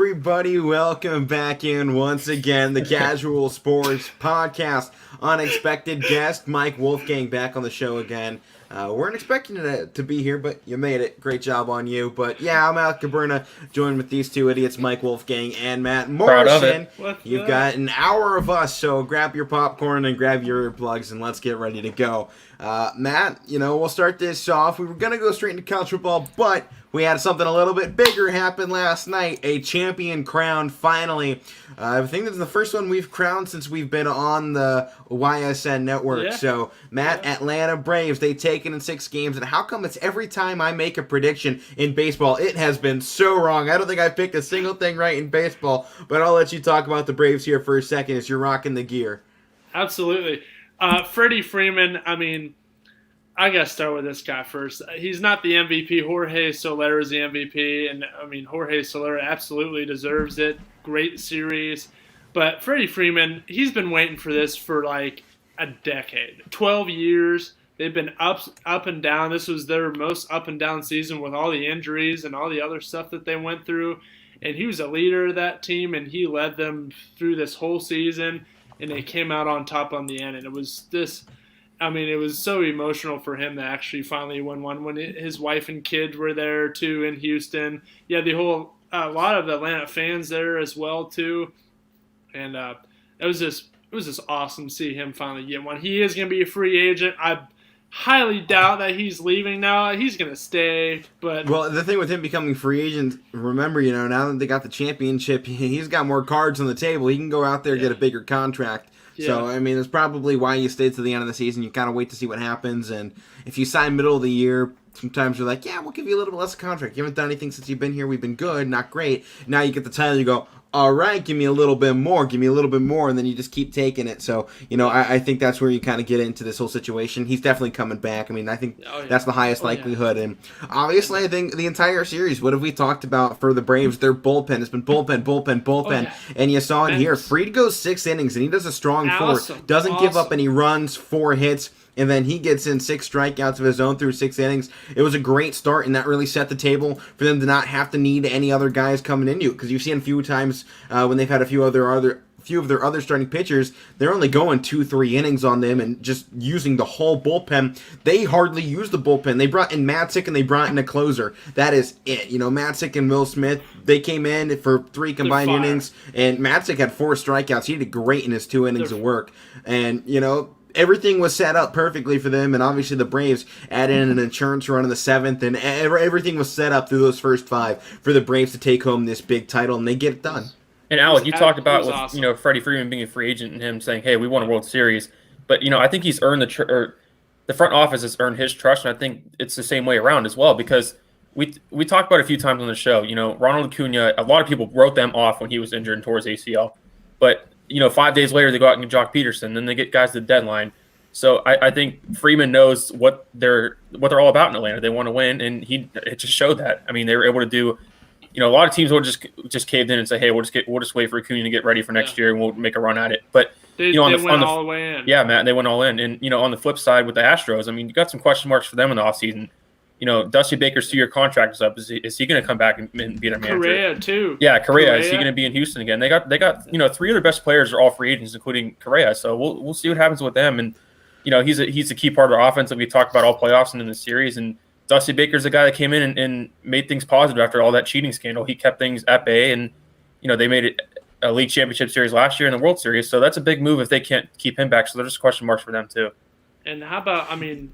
everybody? Welcome back in once again. The Casual Sports Podcast. Unexpected guest, Mike Wolfgang, back on the show again. Weren't expecting it to be here, but you made it. Great job on you. But yeah, I'm Al Cabrera, joined with these two idiots, Mike Wolfgang and Matt Morrison. You've got an hour of us, so grab your popcorn and grab your earplugs and let's get ready to go. Matt, we'll start this off. We were going to go straight into college football, but we had something a little bit bigger happen last night. A champion crowned, finally. I think this is the first one we've crowned since we've been on the YSN network. Yeah. So, Matt, Atlanta Braves, they take it in 6 games. And how come it's every time I make a prediction in baseball, it has been so wrong? I don't think I picked a single thing right in baseball. But I'll let you talk about the Braves here for a second as you're rocking the gear. Absolutely. Freddie Freeman, I got to start with this guy first. He's not the MVP. Jorge Soler is the MVP. And, Jorge Soler absolutely deserves it. Great series. But Freddie Freeman, he's been waiting for this for like a decade. 12 years. They've been up and down. This was their most up and down season with all the injuries and all the other stuff that they went through. And he was a leader of that team, and he led them through this whole season. And they came out on top on the end. And it was it was so emotional for him to actually finally win one when his wife and kids were there too in Houston. Yeah, a lot of Atlanta fans there as well too, and it was just awesome to see him finally get one. He is going to be a free agent. I highly doubt that he's leaving now. He's going to stay, but the thing with him becoming free agent, remember, now that they got the championship, he's got more cards on the table. He can go out there and get a bigger contract. Yeah. So, that's probably why you stayed to the end of the season. You kind of wait to see what happens. And if you sign middle of the year, sometimes you're like, yeah, we'll give you a little bit less contract. You haven't done anything since you've been here. We've been good, not great. Now you get the title, you go, all right, give me a little bit more, and then you just keep taking it. So, I think that's where you kind of get into this whole situation. He's definitely coming back. I think that's the highest likelihood. Yeah. And obviously, I think the entire series, what have we talked about for the Braves? Their bullpen has been bullpen. Oh, yeah. And you saw it here. Fried goes 6 innings, and he does a strong 4. Doesn't give up any runs, 4 hits. And then he gets in 6 strikeouts of his own through 6 innings. It was a great start, and that really set the table for them to not have to need any other guys coming into it. Because you've seen a few times when they've had a few of their other starting pitchers, they're only going 2-3 innings on them and just using the whole bullpen. They hardly use the bullpen. They brought in Matzek and they brought in a closer. That is it. Matzek and Will Smith, they came in for 3 combined innings, and Matzek had 4 strikeouts. He did great in his 2 innings of work. And, everything was set up perfectly for them, and obviously the Braves added in an insurance run in the 7th, and everything was set up through those first 5 for the Braves to take home this big title, and they get it done. And Alec, you talked about with, Freddie Freeman being a free agent and him saying, "Hey, we won a World Series," but I think he's earned the front office has earned his trust, and I think it's the same way around as well because we talked about it a few times on the show. Ronald Acuna, a lot of people wrote them off when he was injured and tore his ACL, but 5 days later, they go out and get Jock Peterson. Then they get guys to the deadline. So I think Freeman knows what they're all about in Atlanta. They want to win, and it just showed that. They were able to do. A lot of teams will just caved in and say, "Hey, we'll just wait for Acuna to get ready for next year, and we'll make a run at it." But they went all the way in. Yeah, Matt, they went all in. And on the flip side with the Astros, you got some question marks for them in the offseason. Dusty Baker's 2-year contract is up. Is he going to come back and be their manager? Correa too. Yeah, Correa. Is he going to be in Houston again? They got 3 of their best players are all free agents, including Correa. So we'll see what happens with them. And he's a key part of our offense that we talked about all playoffs and in the series. And Dusty Baker's the guy that came in and made things positive after all that cheating scandal. He kept things at bay, and they made it a league championship series last year in the World Series. So that's a big move if they can't keep him back. So there's just question marks for them too. And how about,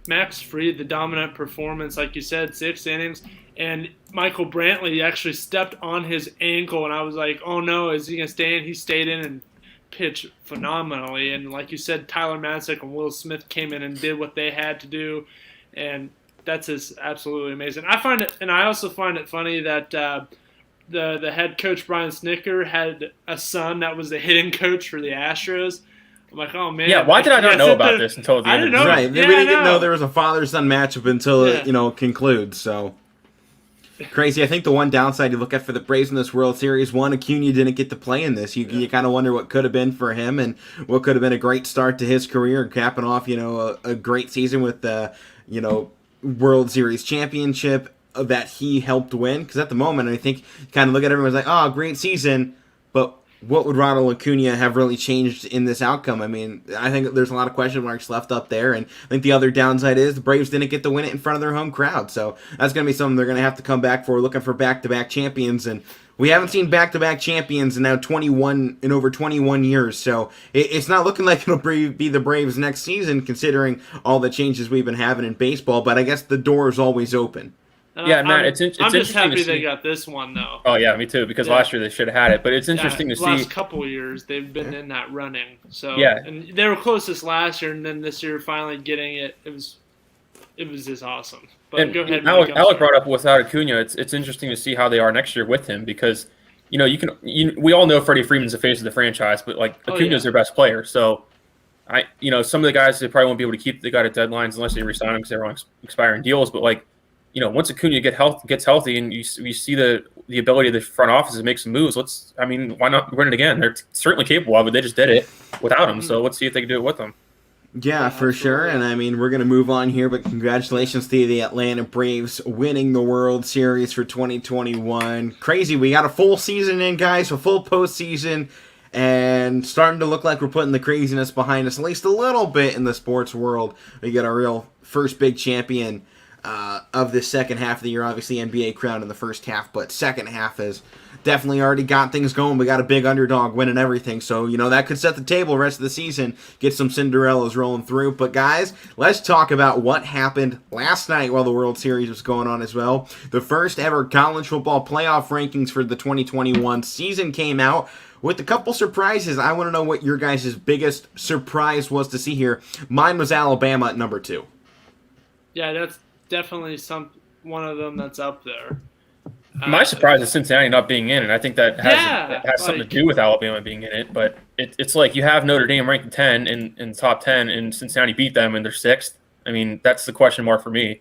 Max Fried, the dominant performance, like you said, 6 innings. And Michael Brantley actually stepped on his ankle, and I was like, oh, no, is he going to stay in? He stayed in and pitched phenomenally. And like you said, Tyler Matzek and Will Smith came in and did what they had to do. And that's just absolutely amazing. I also find it funny that the head coach, Brian Snitker, had a son that was the hitting coach for the Astros. I'm like, oh, man. Yeah, why did I not know about this until the end of the season? Right, we didn't know there was a father-son matchup until it concludes, so. Crazy. I think the one downside you look at for the Braves in this World Series, one, Acuna didn't get to play in this. You kind of wonder what could have been for him and what could have been a great start to his career, capping off, a great season with the, World Series championship. that he helped win? Because at the moment, I think kind of look at everyone's like, oh, great season, but what would Ronald Acuna have really changed in this outcome? I mean, I think there's a lot of question marks left up there, and I think the other downside is the Braves didn't get to win it in front of their home crowd, so that's going to be something they're going to have to come back for, looking for back-to-back champions, and we haven't seen back-to-back champions in over 21 years, so it's not looking like it'll be the Braves next season, considering all the changes we've been having in baseball, but I guess the door is always open. Yeah, Matt, it's I'm just happy they got this one, though. Oh, yeah, me too, because last year they should have had it. But it's interesting to see. Last couple of years, they've been in that running. So yeah. And they were closest last year, and then this year finally getting it. It was just awesome. But and go ahead. Alec brought up without Acuna. It's interesting to see how they are next year with him because, we all know Freddie Freeman's the face of the franchise, but, Acuna's their best player. So, some of the guys, they probably won't be able to keep the guy at deadlines unless they resign him because they're on expiring deals. But, once Acuna gets healthy and you see the ability of the front office to make some moves, why not run it again? They're certainly capable of it. They just did it without him. So let's see if they can do it with them. Yeah, for sure. And we're going to move on here, but congratulations to the Atlanta Braves winning the World Series for 2021. Crazy. We got a full season in, guys, a full postseason, and starting to look like we're putting the craziness behind us, at least a little bit in the sports world. We get a real first big champion of this second half of the year. Obviously, NBA crowned in the first half, but second half has definitely already got things going. We got a big underdog winning everything, so that could set the table the rest of the season, get some Cinderellas rolling through. But guys, let's talk about what happened last night while the World Series was going on as well. The first ever college football playoff rankings for the 2021 season came out with a couple surprises. I want to know what your guys' biggest surprise was to see here. Mine was Alabama at number 2. Yeah, that's definitely one of them that's up there. My surprise is Cincinnati not being in it. I think that has something to do with Alabama being in it. But it's like you have Notre Dame ranked 10 in top 10, and Cincinnati beat them, and they're 6th. I mean, that's the question mark for me.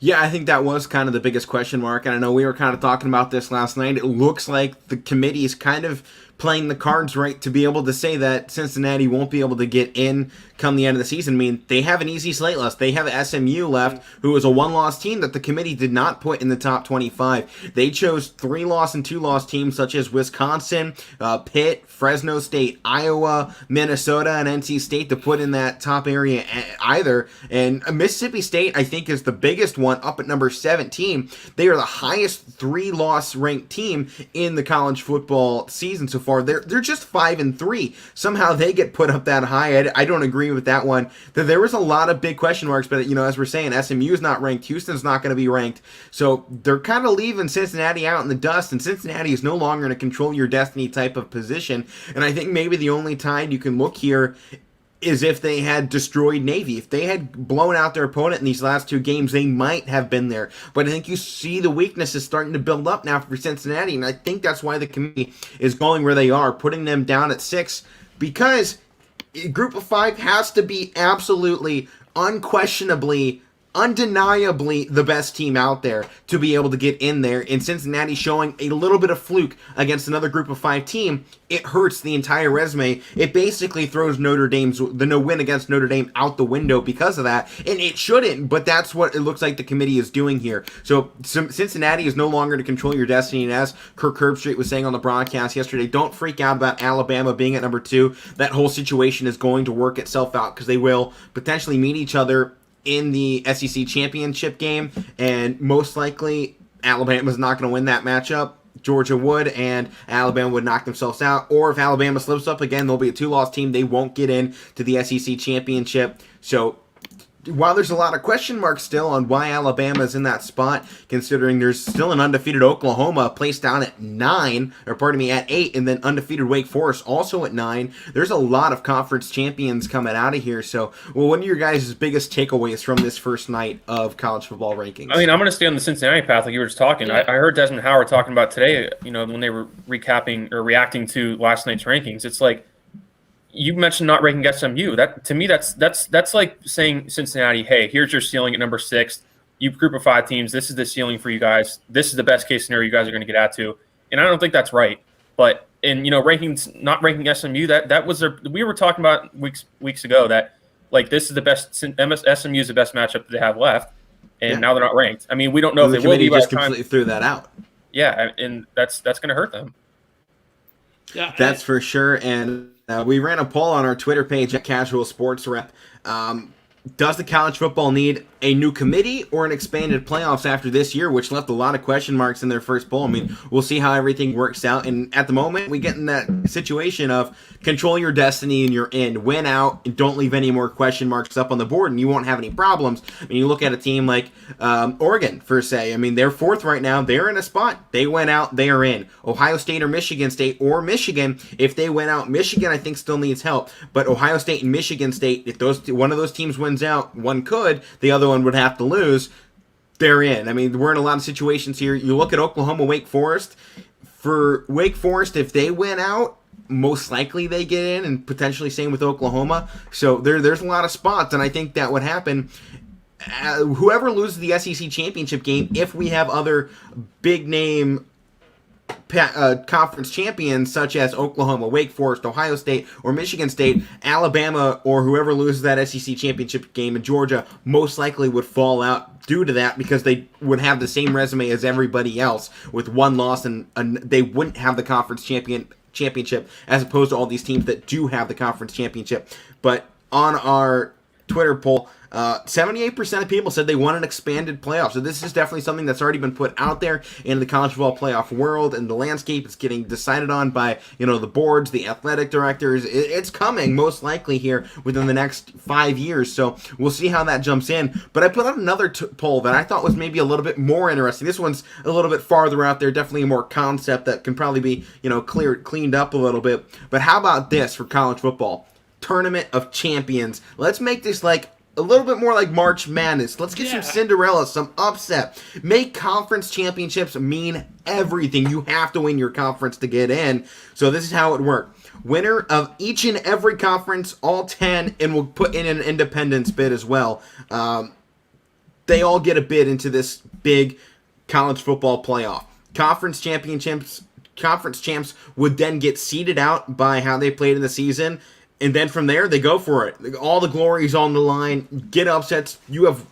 Yeah, I think that was kind of the biggest question mark. And I know we were kind of talking about this last night. It looks like the committee is kind of playing the cards right to be able to say that Cincinnati won't be able to get in come the end of the season. I mean, they have an easy slate left. They have SMU left, who is a one-loss team that the committee did not put in the top 25. They chose 3-loss and 2-loss teams such as Wisconsin, Pitt, Fresno State, Iowa, Minnesota, and NC State to put in that top area either. And Mississippi State, I think, is the biggest one, up at number 17. They are the highest 3-loss ranked team in the college football season so far. They're just 5-3. Somehow they get put up that high. I don't agree with that one. There was a lot of big question marks, but as we're saying, SMU is not ranked. Houston's not going to be ranked. So they're kind of leaving Cincinnati out in the dust, and Cincinnati is no longer in a control your destiny type of position. And I think maybe the only time you can look here is if they had destroyed Navy. If they had blown out their opponent in these last 2 games, they might have been there. But I think you see the weaknesses starting to build up now for Cincinnati, and I think that's why the committee is going where they are, putting them down at 6, because a group of 5 has to be absolutely, unquestionably, undeniably the best team out there to be able to get in there. And Cincinnati showing a little bit of fluke against another group of 5 team, it hurts the entire resume. It basically throws the no win against Notre Dame out the window because of that, and it shouldn't, but that's what it looks like the committee is doing here. So Cincinnati is no longer to control your destiny, and as Kirk Herbstreit was saying on the broadcast yesterday, don't freak out about Alabama being at number 2. That whole situation is going to work itself out because they will potentially meet each other in the SEC championship game, and most likely Alabama's not going to win that matchup. Georgia would, and Alabama would knock themselves out. Or if Alabama slips up again, they'll be a 2-loss team. They won't get in to the SEC championship. So while there's a lot of question marks still on why Alabama's in that spot, considering there's still an undefeated Oklahoma placed down at 8, and then undefeated Wake Forest also at 9, there's a lot of conference champions coming out of here. So, what are your guys' biggest takeaways from this first night of college football rankings? I mean, I'm going to stay on the Cincinnati path like you were just talking. I heard Desmond Howard talking about today, when they were recapping or reacting to last night's rankings. It's like, you mentioned not ranking SMU. That to me, that's like saying Cincinnati, hey, here's your ceiling at number 6. You group of 5 teams. This is the ceiling for you guys. This is the best case scenario you guys are going to get out to. And I don't think that's right. But in not ranking SMU, that was we were talking about weeks ago that like this is the best. SMU is the best matchup that they have left. and now they're not ranked. I mean, we don't know if the they will be committee by just the time. completely threw that out. Yeah, and that's going to hurt them. Yeah, that's for sure. And we ran a poll on our Twitter page at Casual Sports Rep. Does the college football need a new committee or an expanded playoffs after this year, which left a lot of question marks in their first poll? I mean, we'll see how everything works out. And at the moment, we get in that situation of control your destiny and you're in. Win out and don't leave any more question marks up on the board and you won't have any problems. I mean, you look at a team like Oregon, per se. I mean, they're fourth right now. They're in a spot. They went out. They are in. Ohio State or Michigan State or Michigan, if they went out, Michigan, I think, still needs help. But Ohio State and Michigan State, if one of those teams wins out, one could, the other one would have to lose. They're in. I mean, we're in a lot of situations here. You look at Oklahoma, Wake Forest. For Wake Forest, if they win out, most likely they get in, and potentially same with Oklahoma. So there's a lot of spots, and I think that would happen. Whoever loses the SEC championship game, if we have other big name conference champions such as Oklahoma, Wake Forest, Ohio State, or Michigan State, Alabama, or whoever loses that SEC championship game in Georgia most likely would fall out due to that because they would have the same resume as everybody else with one loss, and they wouldn't have the conference championship as opposed to all these teams that do have the conference championship. But on our Twitter poll, 78% of people said they want an expanded playoff. So this is definitely something that's already been put out there in the college football playoff world, and the landscape is getting decided on by, the boards, the athletic directors. It's coming most likely here within the next 5 years. So we'll see how that jumps in. But I put out another poll that I thought was maybe a little bit more interesting. This one's a little bit farther out there, definitely more concept that can probably be, cleaned up a little bit. But how about this for college football? Tournament of Champions. Let's make this like a little bit more like March Madness. Let's get some Cinderella, some upset. Make conference championships mean everything. You have to win your conference to get in. So this is how it worked. Winner of each and every conference, all 10, and we'll put in an independence bid as well. They all get a bid into this big college football playoff. Conference champs would then get seeded out by how they played in the season. And then from there, they go for it. All the glory's on the line. Get upsets. You have...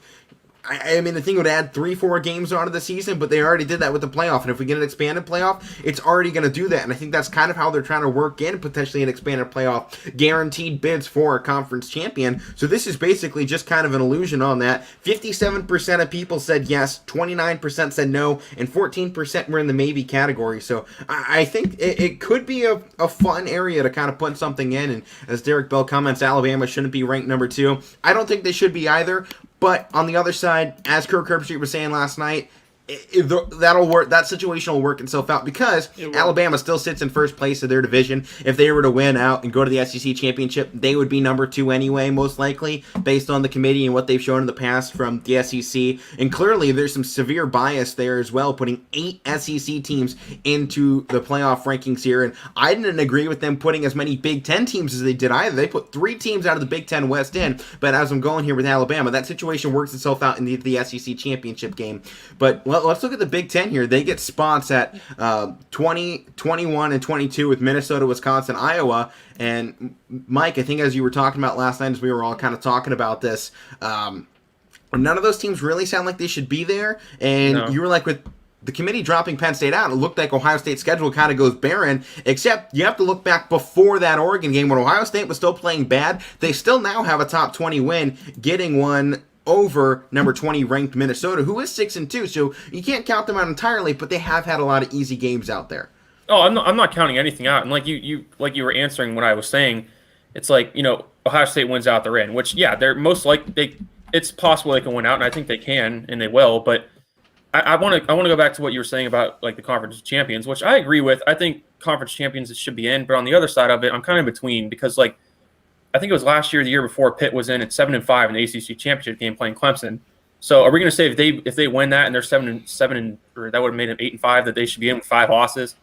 I mean, the thing would add 3-4 games onto the season, but they already did that with the playoff. And if we get an expanded playoff, it's already going to do that. And I think that's kind of how they're trying to work in potentially an expanded playoff. Guaranteed bids for a conference champion. So this is basically just kind of an illusion on that. 57% of people said yes, 29% said no, and 14% were in the maybe category. So I think it could be a fun area to kind of put something in. And as Derek Bell comments, Alabama shouldn't be ranked number 2. I don't think they should be either. But on the other side, as Kirk Herbstreit was saying last night, that'll work. That situation will work itself out because Alabama still sits in first place of their division. If they were to win out and go to the SEC championship, they would be number 2 anyway, most likely, based on the committee and what they've shown in the past from the SEC. And clearly, there's some severe bias there as well, putting 8 SEC teams into the playoff rankings here. And I didn't agree with them putting as many Big Ten teams as they did either. They put 3 teams out of the Big Ten West in. But as I'm going here with Alabama, that situation works itself out in the SEC championship game. But let's look at the Big Ten here. They get spots at 20, 21, and 22 with Minnesota, Wisconsin, Iowa. And Mike, I think as you were talking about last night, as we were all kind of talking about this, none of those teams really sound like they should be there. And you were like, with the committee dropping Penn State out, it looked like Ohio State's schedule kind of goes barren, except you have to look back before that Oregon game when Ohio State was still playing bad. They still now have a top 20 win, getting one over number 20 ranked Minnesota, who is 6-2. So you can't count them out entirely, but they have had a lot of easy games out there. Oh, I'm not counting anything out. And like you were answering what I was saying, it's like, Ohio State wins out, they're in, which they're most likely it's possible they can win out, and I think they can and they will, but I want to go back to what you were saying about like the conference champions, which I agree with. I think conference champions should be in, but on the other side of it, I'm kind of in between because like I think it was last year, the year before, Pitt was in at 7-5 in the ACC championship game playing Clemson. So are we going to say if they win that and they're 7-7, or that would have made them 8-5, that they should be in with 5 losses?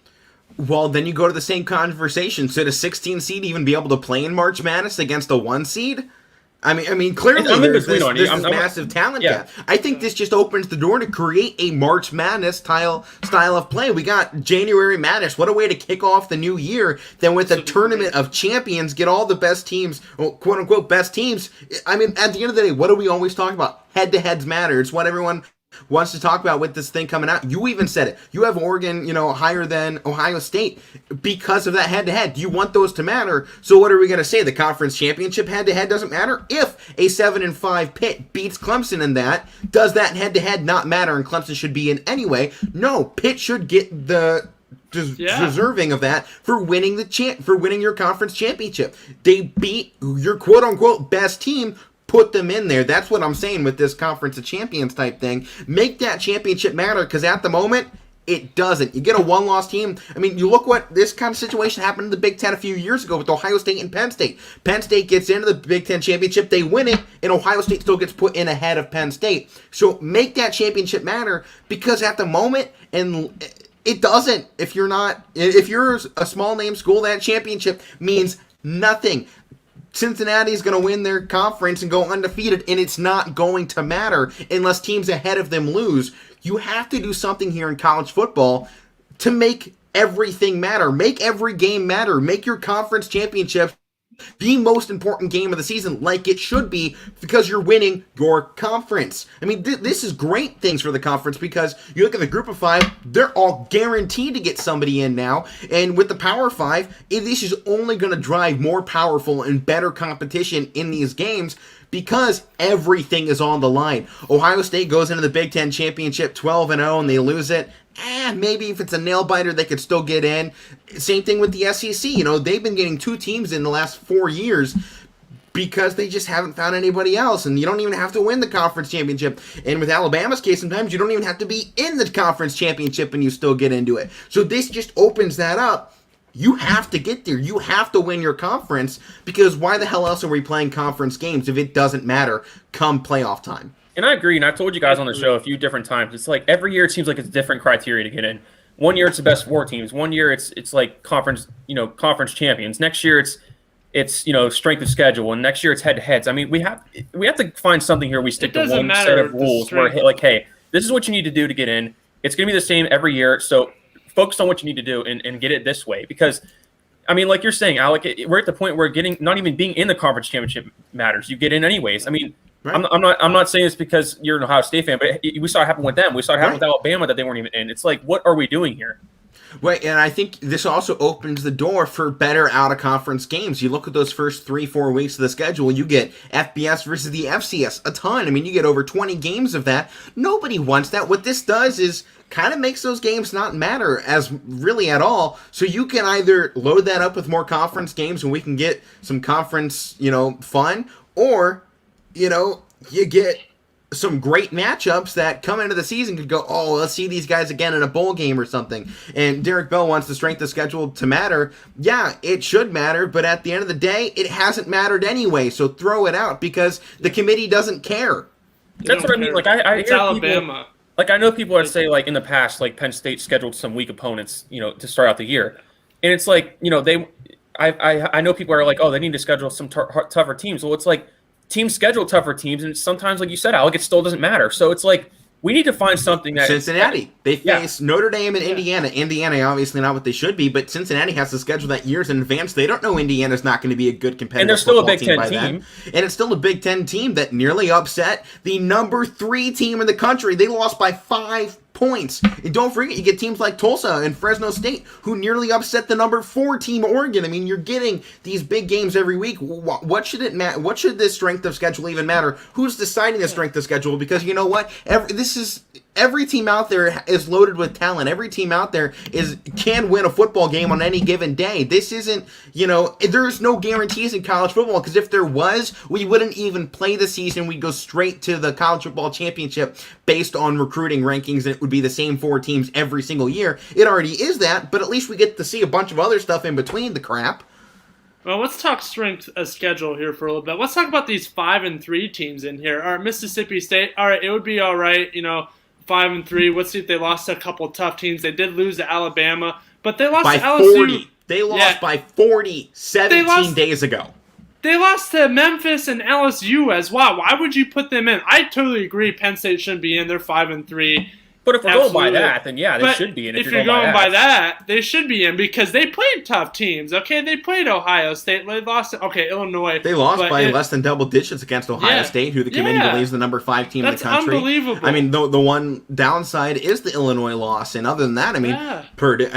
Well, then you go to the same conversation. Should a 16 seed even be able to play in March Madness against a 1 seed? I mean, clearly I'm in there's between this, on you. this is massive talent gap. I think this just opens the door to create a March Madness style of play. We got January Madness. What a way to kick off the new year than with a tournament of champions, get all the best teams, well, quote unquote best teams. I mean, at the end of the day, what do we always talk about? Head-to-heads matter. It's what everyone wants to talk about with this thing coming out. You even said it. You have Oregon, higher than Ohio State because of that head-to-head. You want those to matter. So what are we going to say? The conference championship head-to-head doesn't matter? If a 7-5 Pitt beats Clemson in that, does that head-to-head not matter and Clemson should be in anyway? No, Pitt should get the deserving of that for winning your conference championship. They beat your quote-unquote best team. Put them in there. That's what I'm saying with this Conference of Champions type thing. Make that championship matter, because at the moment, it doesn't. You get a one-loss team. I mean, you look what this kind of situation happened in the Big Ten a few years ago with Ohio State and Penn State. Penn State gets into the Big Ten championship, they win it, and Ohio State still gets put in ahead of Penn State. So make that championship matter, because at the moment, and it doesn't. If you're a small-name school, that championship means nothing. Cincinnati's going to win their conference and go undefeated, and it's not going to matter unless teams ahead of them lose. You have to do something here in college football to make everything matter. Make every game matter. Make your conference championship the most important game of the season, like it should be, because you're winning your conference. I mean, this is great things for the conference, because you look at the group of 5, they're all guaranteed to get somebody in now, and with the Power 5, this is only going to drive more powerful and better competition in these games, because everything is on the line. Ohio State goes into the Big Ten championship 12-0 and they lose it. Maybe if it's a nail-biter, they could still get in. Same thing with the SEC. They've been getting 2 teams in the last 4 years because they just haven't found anybody else. And you don't even have to win the conference championship. And with Alabama's case, sometimes you don't even have to be in the conference championship and you still get into it. So this just opens that up. You have to get there. You have to win your conference, because why the hell else are we playing conference games if it doesn't matter come playoff time? And I agree, and I've told you guys on the show a few different times. It's like every year it seems like it's different criteria to get in. One year it's the best 4 teams. One year it's like conference champions. Next year it's strength of schedule, and next year it's head-to-heads. I mean, we have to find something here. We stick to one set of rules where, like, hey, this is what you need to do to get in. It's going to be the same every year, so focus on what you need to do and get it this way. Because, I mean, like you're saying, Alec, we're at the point where not even being in the conference championship matters. You get in anyways. I mean, right. I'm not saying this because you're an Ohio State fan, but we saw it happen with them. We saw it happen with Alabama that they weren't even in. It's like, what are we doing here? Right, and I think this also opens the door for better out-of-conference games. You look at those first 3-4 weeks of the schedule, you get FBS versus the FCS, a ton. I mean, you get over 20 games of that. Nobody wants that. What this does is kind of makes those games not matter as really at all. So you can either load that up with more conference games and we can get some conference, fun, or, you get some great matchups that come into the season could go, oh, let's see these guys again in a bowl game or something. And Derek Bell wants the strength of schedule to matter. Yeah, it should matter, but at the end of the day, it hasn't mattered anyway, so throw it out, because the committee doesn't care. That's what I mean. Like, I hear Alabama. People, like, I know people that say, like, in the past, like, Penn State scheduled some weak opponents, to start out the year. And it's like, I know people are like, oh, they need to schedule some tougher teams. Well, it's like, teams schedule tougher teams, and sometimes, like you said, Alec, it still doesn't matter. So it's like, we need to find something that Cincinnati. They face Notre Dame and Indiana. Indiana, obviously not what they should be, but Cincinnati has to schedule that years in advance. They don't know Indiana's not going to be a good competitive and they're still a Big Ten team. And it's still a Big Ten team that nearly upset the number 3 team in the country. They lost by 5 points. And don't forget, you get teams like Tulsa and Fresno State who nearly upset the number 4 team, Oregon. I mean, you're getting these big games every week. What should it matter? What should this strength of schedule even matter? Who's deciding the strength of schedule? Because you know what? Every team out there is loaded with talent. Every team out there can win a football game on any given day. This isn't, there's no guarantees in college football, because if there was, we wouldn't even play the season. We'd go straight to the college football championship based on recruiting rankings, and it would be the same 4 teams every single year. It already is that, but at least we get to see a bunch of other stuff in between the crap. Well, let's talk strength of schedule here for a little bit. Let's talk about these 5-3 teams in here. All right, Mississippi State. All right, it would be all right, 5-3. Let's see if they lost to a couple of tough teams. They did lose to Alabama, but they lost by to LSU. 40. They lost by 40 17 days ago. They lost to Memphis and LSU as well. Why would you put them in? I totally agree. Penn State shouldn't be in. They're 5-3. But if we're going by that, then yeah, they should be in. If you're going by that, they should be in because they played tough teams. Okay, they played Ohio State. They lost. Okay, Illinois. They lost by less than double digits against Ohio State, who the committee believes is the number 5 team in the country. That's unbelievable. I mean, the one downside is the Illinois loss, and other than that, I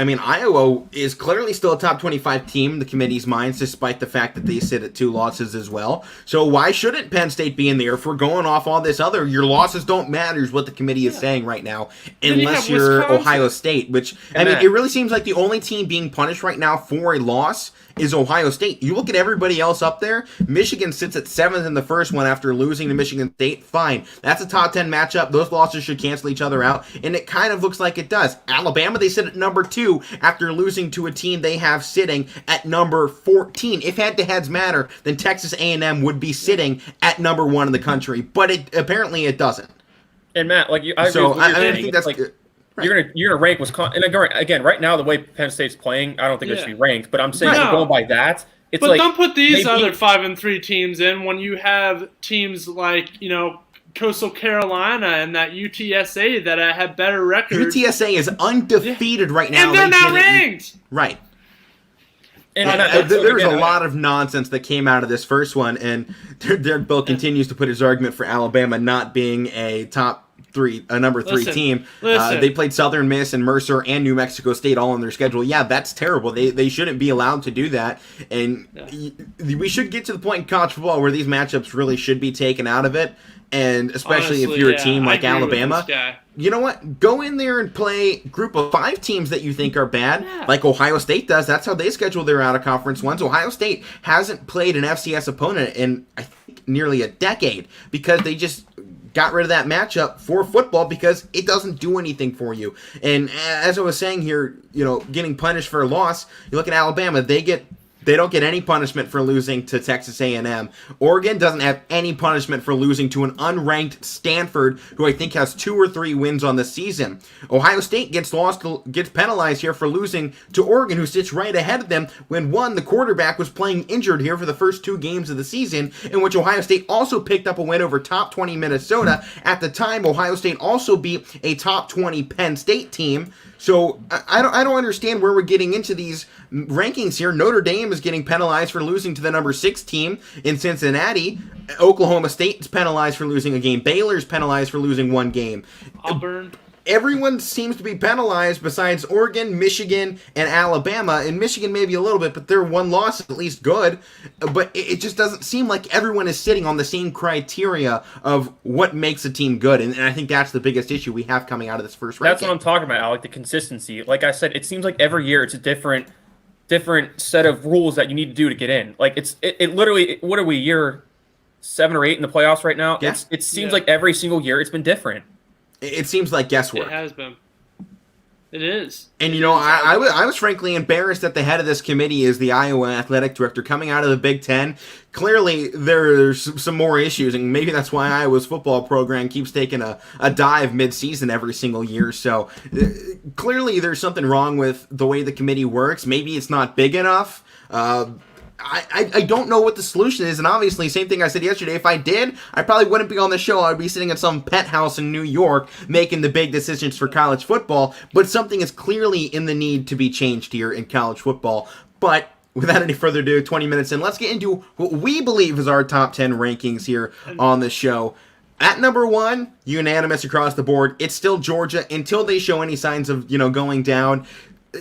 mean, Iowa is clearly still a top 25 team in the committee's minds, despite the fact that they sit at 2 losses as well. So why shouldn't Penn State be in there? If we're going off all this other, your losses don't matter, is what the committee is saying right now, unless you're Ohio State, which, I mean, it really seems like the only team being punished right now for a loss is Ohio State. You look at everybody else up there, Michigan sits at 7th in the first one after losing to Michigan State. Fine. That's a top 10 matchup. Those losses should cancel each other out, and it kind of looks like it does. Alabama, they sit at number 2 after losing to a team they have sitting at number 14. If head-to-heads matter, then Texas A&M would be sitting at number 1 in the country, but apparently it doesn't. And Matt, like I think that's like. Right. You're gonna rank Wisconsin, and again, right now the way Penn State's playing, I don't think it should be ranked. But I'm saying going by that, it's but don't put these other 5-3 teams in when you have teams like Coastal Carolina and that UTSA that have better records. UTSA is undefeated right now, and they're not ranked. Right. And there's a lot of nonsense that came out of this first one, and Derek Bill continues to put his argument for Alabama not being a number 3 team. They played Southern Miss and Mercer and New Mexico State all on their schedule. Yeah, that's terrible. They shouldn't be allowed to do that. And we should get to the point in college football where these matchups really should be taken out of it. And especially if you're a team like Alabama, you know what? Go in there and play group of 5 teams that you think are bad, like Ohio State does. That's how they schedule their out-of-conference ones. Ohio State hasn't played an FCS opponent in, I think, nearly a decade because they just got rid of that matchup for football because it doesn't do anything for you. And as I was saying here, getting punished for a loss, you look at Alabama, they don't get any punishment for losing to Texas A&M. Oregon doesn't have any punishment for losing to an unranked Stanford, who I think has 2 or 3 wins on the season. Ohio State gets penalized here for losing to Oregon, who sits right ahead of them when the quarterback was playing injured here for the first 2 games of the season, in which Ohio State also picked up a win over top 20 Minnesota. At the time, Ohio State also beat a top 20 Penn State team. So I don't understand where we're getting into these rankings here. Notre Dame is getting penalized for losing to the number 6 team in Cincinnati. Oklahoma State is penalized for losing a game. Baylor's penalized for losing 1 game. Auburn. Everyone seems to be penalized besides Oregon, Michigan, and Alabama. And Michigan maybe a little bit, but their 1 loss is at least good. But it just doesn't seem like everyone is sitting on the same criteria of what makes a team good. And I think that's the biggest issue we have coming out of this first ranking. That's what I'm talking about, Alec, the consistency. Like I said, it seems like every year it's a different set of rules that you need to do to get in. Like it literally, what are we, year 7 or 8 in the playoffs right now? Yeah. It seems like every single year it's been different. It seems like guesswork. It has been. It is. And, I was frankly embarrassed that the head of this committee is the Iowa athletic director coming out of the Big Ten. Clearly, there's some more issues, and maybe that's why Iowa's football program keeps taking a dive mid-season every single year. So, clearly, there's something wrong with the way the committee works. Maybe it's not big enough. I don't know what the solution is, and obviously, same thing I said yesterday, if I did, I probably wouldn't be on the show. I'd be sitting in some pet house in New York making the big decisions for college football, but something is clearly in the need to be changed here in college football. But without any further ado, 20 minutes in, let's get into what we believe is our top 10 rankings here on the show. At number 1, unanimous across the board, it's still Georgia until they show any signs of, going down.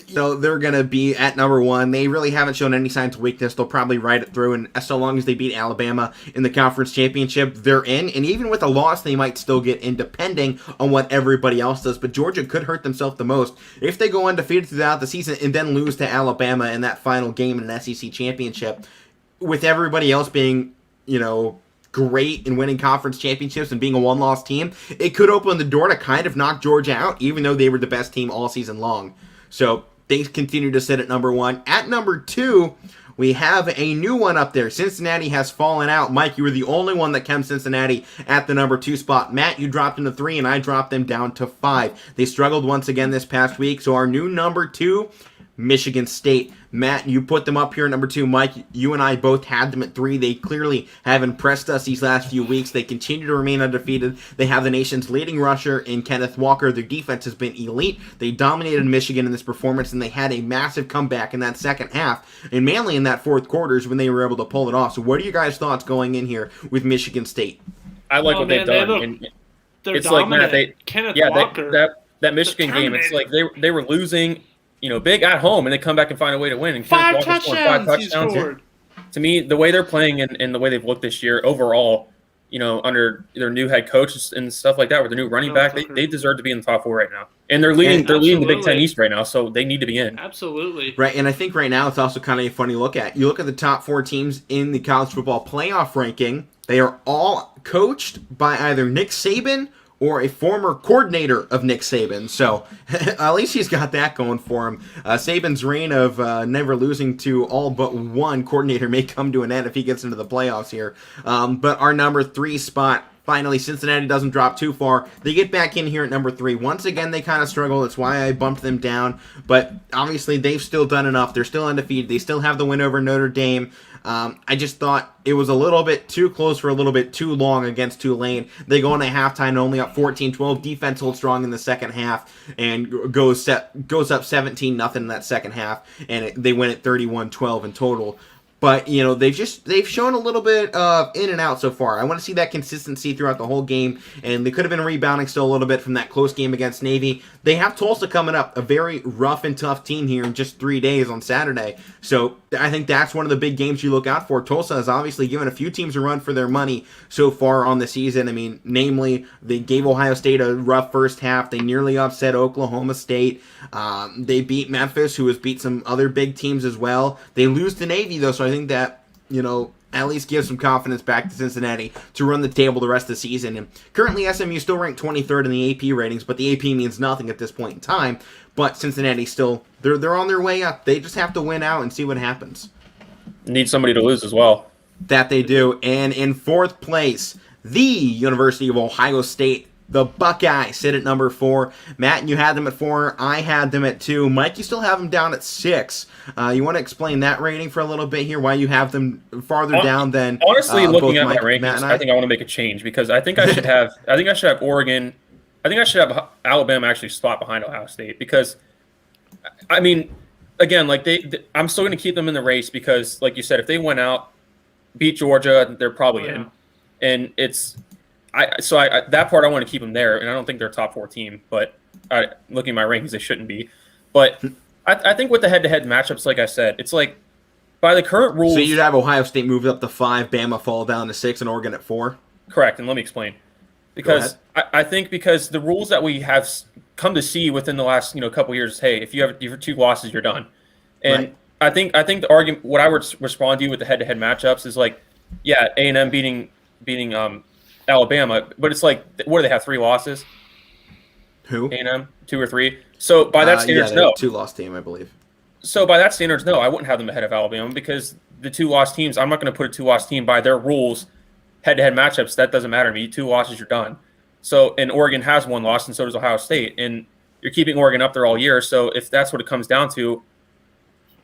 They're going to be at number 1. They really haven't shown any signs of weakness. They'll probably ride it through, and so long as they beat Alabama in the conference championship, they're in. And even with a loss, they might still get in, depending on what everybody else does. But Georgia could hurt themselves the most if they go undefeated throughout the season and then lose to Alabama in that final game in an SEC championship. With everybody else being, great in winning conference championships and being a 1-loss team, it could open the door to kind of knock Georgia out, even though they were the best team all season long. So they continue to sit at number 1. At number 2, we have a new one up there. Cincinnati has fallen out. Mike, you were the only one that kept Cincinnati at the number 2 spot. Matt, you dropped them to 3, and I dropped them down to 5. They struggled once again this past week. So our new number 2, Michigan State. Matt, you put them up here at number 2. Mike, you and I both had them at 3. They clearly have impressed us these last few weeks. They continue to remain undefeated. They have the nation's leading rusher in Kenneth Walker. Their defense has been elite. They dominated Michigan in this performance, and they had a massive comeback in that second half, and mainly in that fourth quarter is when they were able to pull it off. So what are you guys' thoughts going in here with Michigan State? I like what they've done. It's like, Matt, Kenneth Walker. That Michigan game, it's like they were losing, big at home, and they come back and find a way to win. And Kenneth Walker scored 5 touchdowns. To me, the way they're playing and the way they've looked this year overall, under their new head coach and stuff like that, with the new running back, they deserve to be in the top 4 right now. And they're leading the Big Ten East right now, so they need to be in. Absolutely. Right, and I think right now it's also kind of a funny look at. You look at the top 4 teams in the college football playoff ranking, they are all coached by either Nick Saban or a former coordinator of Nick Saban. So at least he's got that going for him. Saban's reign of never losing to all but one coordinator may come to an end if he gets into the playoffs here. But our number 3 spot, finally, Cincinnati doesn't drop too far. They get back in here at number 3. Once again, they kind of struggle. That's why I bumped them down. But obviously, they've still done enough. They're still undefeated. They still have the win over Notre Dame. I just thought it was a little bit too close for a little bit too long against Tulane. They go into halftime only up 14-12. Defense holds strong in the second half and goes up 17-0 in that second half, and they win at 31-12 in total. But, they've shown a little bit of in and out so far. I want to see that consistency throughout the whole game, and they could have been rebounding still a little bit from that close game against Navy. They have Tulsa coming up, a very rough and tough team here in just 3 days on Saturday. So I think that's one of the big games you look out for. Tulsa has obviously given a few teams a run for their money so far on the season. I mean, namely, they gave Ohio State a rough first half. They nearly upset Oklahoma State. They beat Memphis, who has beat some other big teams as well. They lose to Navy, though, so I think that, at least gives some confidence back to Cincinnati to run the table the rest of the season. And currently, SMU still ranked 23rd in the AP ratings, but the AP means nothing at this point in time. But Cincinnati still, they're on their way up. They just have to win out and see what happens. Need somebody to lose as well. That they do. And in 4th place, the University of Ohio State. The Buckeyes sit at number 4. Matt, you had them at 4. I had them at 2. Mike, you still have them down at 6. You want to explain that rating for a little bit here? Why you have them farther down than honestly, looking at Mike, my rankings, I think I want to make a change because I think I should have. I think I should have Oregon. I think I should have Alabama actually spot behind Ohio State because, I mean, again, like I'm still going to keep them in the race because, like you said, if they went out, beat Georgia, they're probably in, and it's. That part I want to keep them there, and I don't think they're a top 4 team. But looking at my rankings, they shouldn't be. But I think with the head-to-head matchups, like I said, it's like by the current rules. So you'd have Ohio State move up to 5, Bama fall down to 6, and Oregon at 4. Correct, and let me explain. Because I think because the rules that we have come to see within the last couple of years, hey, if you have 2 losses, you're done. And I think the argument, what I would respond to you with the head-to-head matchups is like, yeah, A&M beating Alabama, but it's like, what do they have? 3 losses? Who? A&M, 2 or 3. So by that standards, no. 2-loss team, I believe. So by that standards, no, I wouldn't have them ahead of Alabama because the 2-loss teams, I'm not going to put a 2-loss team by their rules, head-to-head matchups. That doesn't matter to me. 2 losses, you're done. So, and Oregon has 1 loss, and so does Ohio State, and you're keeping Oregon up there all year. So if that's what it comes down to,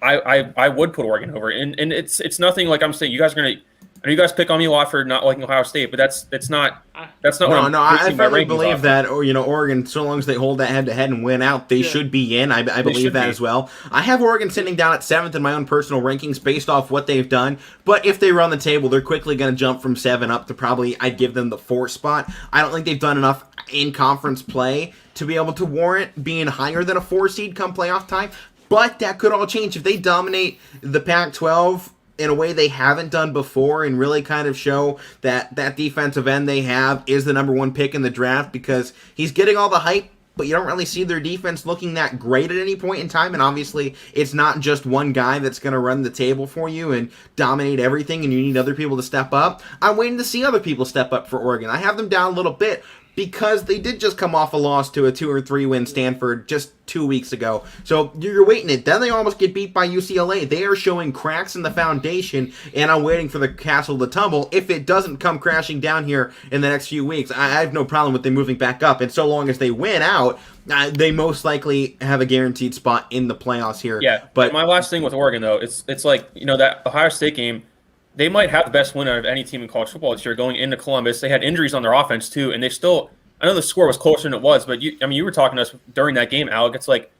I would put Oregon over, and it's nothing like I'm saying. You guys are going to. I know you guys pick on me a lot for not liking Ohio State, but that's not. I firmly believe that Oregon, so long as they hold that head-to-head and win out, they should be in. I believe that as well. I have Oregon sitting down at 7th in my own personal rankings based off what they've done. But if they run the table, they're quickly going to jump from 7 up to probably, I'd give them the 4th spot. I don't think they've done enough in conference play to be able to warrant being higher than a 4 seed come playoff time. But that could all change if they dominate the Pac-12 in a way they haven't done before and really kind of show that defensive end they have is the number 1 pick in the draft because he's getting all the hype, but you don't really see their defense looking that great at any point in time. And obviously, it's not just one guy that's going to run the table for you and dominate everything, and you need other people to step up. I'm waiting to see other people step up for Oregon. I have them down a little bit, because they did just come off a loss to a 2 or 3 win Stanford just 2 weeks ago. So you're waiting it. Then they almost get beat by UCLA. They are showing cracks in the foundation, and I'm waiting for the castle to tumble. If it doesn't come crashing down here in the next few weeks, I have no problem with them moving back up. And so long as they win out, they most likely have a guaranteed spot in the playoffs here. Yeah, but my last thing with Oregon, though, it's like, that Ohio State game, they might have the best win out of any team in college football this year going into Columbus. They had injuries on their offense, too, and they still – I know the score was closer than it was, but you were talking to us during that game, Alec. It's like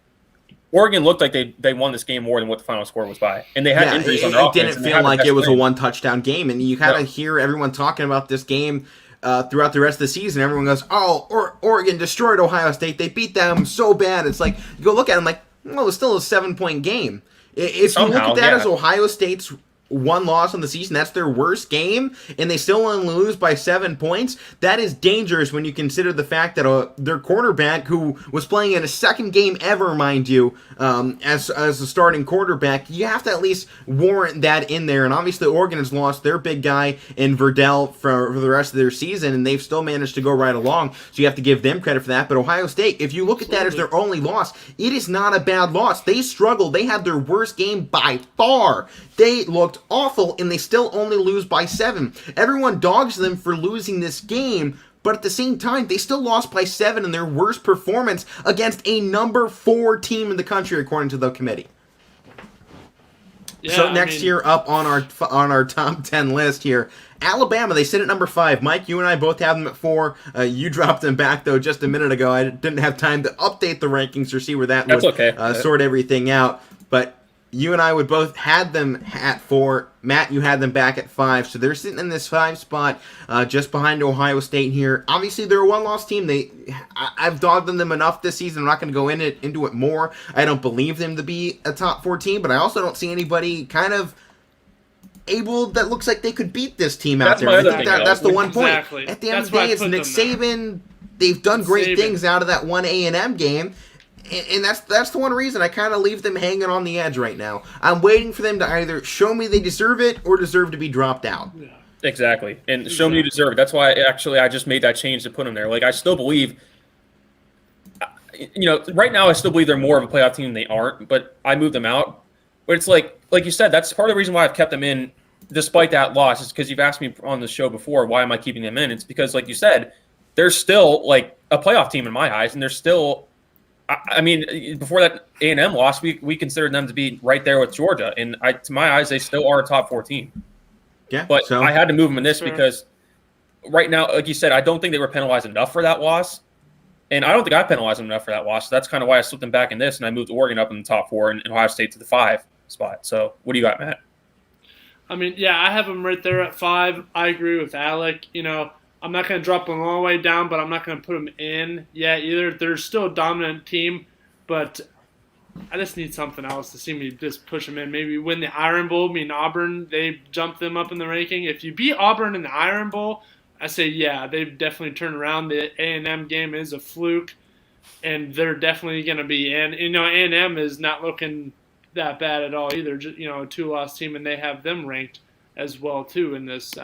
Oregon looked like they won this game more than what the final score was by, and they had injuries on their offense. It didn't feel like it was a one-touchdown game, and you kind of hear everyone talking about this game throughout the rest of the season. Everyone goes, Oregon destroyed Ohio State. They beat them so bad. It's like, you go look at it, I'm like, well, it's still a 7-point game. If you look at that as Ohio State's one loss on the season, that's their worst game, and they still only lose by 7 points. That is dangerous when you consider the fact that their quarterback, who was playing in his second game ever, mind you, as a starting quarterback, you have to at least warrant that in there. And obviously Oregon has lost their big guy in Verdell for the rest of their season, and they've still managed to go right along, so you have to give them credit for that. But Ohio State, if you look at that as their only loss, it is not a bad loss. They struggled. They had their worst game by far. They looked awful, and they still only lose by 7. Everyone dogs them for losing this game, but at the same time, they still lost by 7 in their worst performance against a number 4 team in the country, according to the committee. Yeah, so next year up on our top 10 list here, Alabama. They sit at number 5. Mike, you and I both have them at 4. You dropped them back though just a minute ago. I didn't have time to update the rankings or see where that would sort everything out, but you and I would both had them at 4. Matt, you had them back at 5. So they're sitting in this 5 spot, just behind Ohio State here. Obviously, they're a one-loss team. I've dogged them enough this season. I'm not going to go into it more. I don't believe them to be a top 4 team, but I also don't see anybody kind of able that looks like they could beat this team out there. I think that's the one point. At the end of the day, it's Nick Saban. They've done great things out of that one A&M game. And that's the one reason I kind of leave them hanging on the edge right now. I'm waiting for them to either show me they deserve it or deserve to be dropped out. Yeah. Exactly. And show me you deserve it. That's why I just made that change to put them there. Like, I still believe, right now I still believe they're more of a playoff team than they aren't, but I moved them out. But it's like you said, that's part of the reason why I've kept them in despite that loss. Is because you've asked me on the show before, why am I keeping them in? It's because, like you said, they're still like a playoff team in my eyes, and they're still – I mean, before that A&M loss, we considered them to be right there with Georgia, and to my eyes, they still are a top 4 team. Yeah, but I had to move them in this because right now, like you said, I don't think they were penalized enough for that loss, and I don't think I penalized them enough for that loss. So that's kind of why I slipped them back in this, and I moved Oregon up in the top 4 and Ohio State to the 5 spot. So what do you got, Matt? I mean, yeah, I have them right there at 5. I agree with Alec. I'm not going to drop them all the way down, but I'm not going to put them in yet either. They're still a dominant team, but I just need something else to see me just push them in. Maybe win the Iron Bowl. I mean, Auburn, they jumped them up in the ranking. If you beat Auburn in the Iron Bowl, I say, yeah, they've definitely turned around. The A&M game is a fluke, and they're definitely going to be in. A&M is not looking that bad at all either. Just, a 2-loss team, and they have them ranked as well, too, in this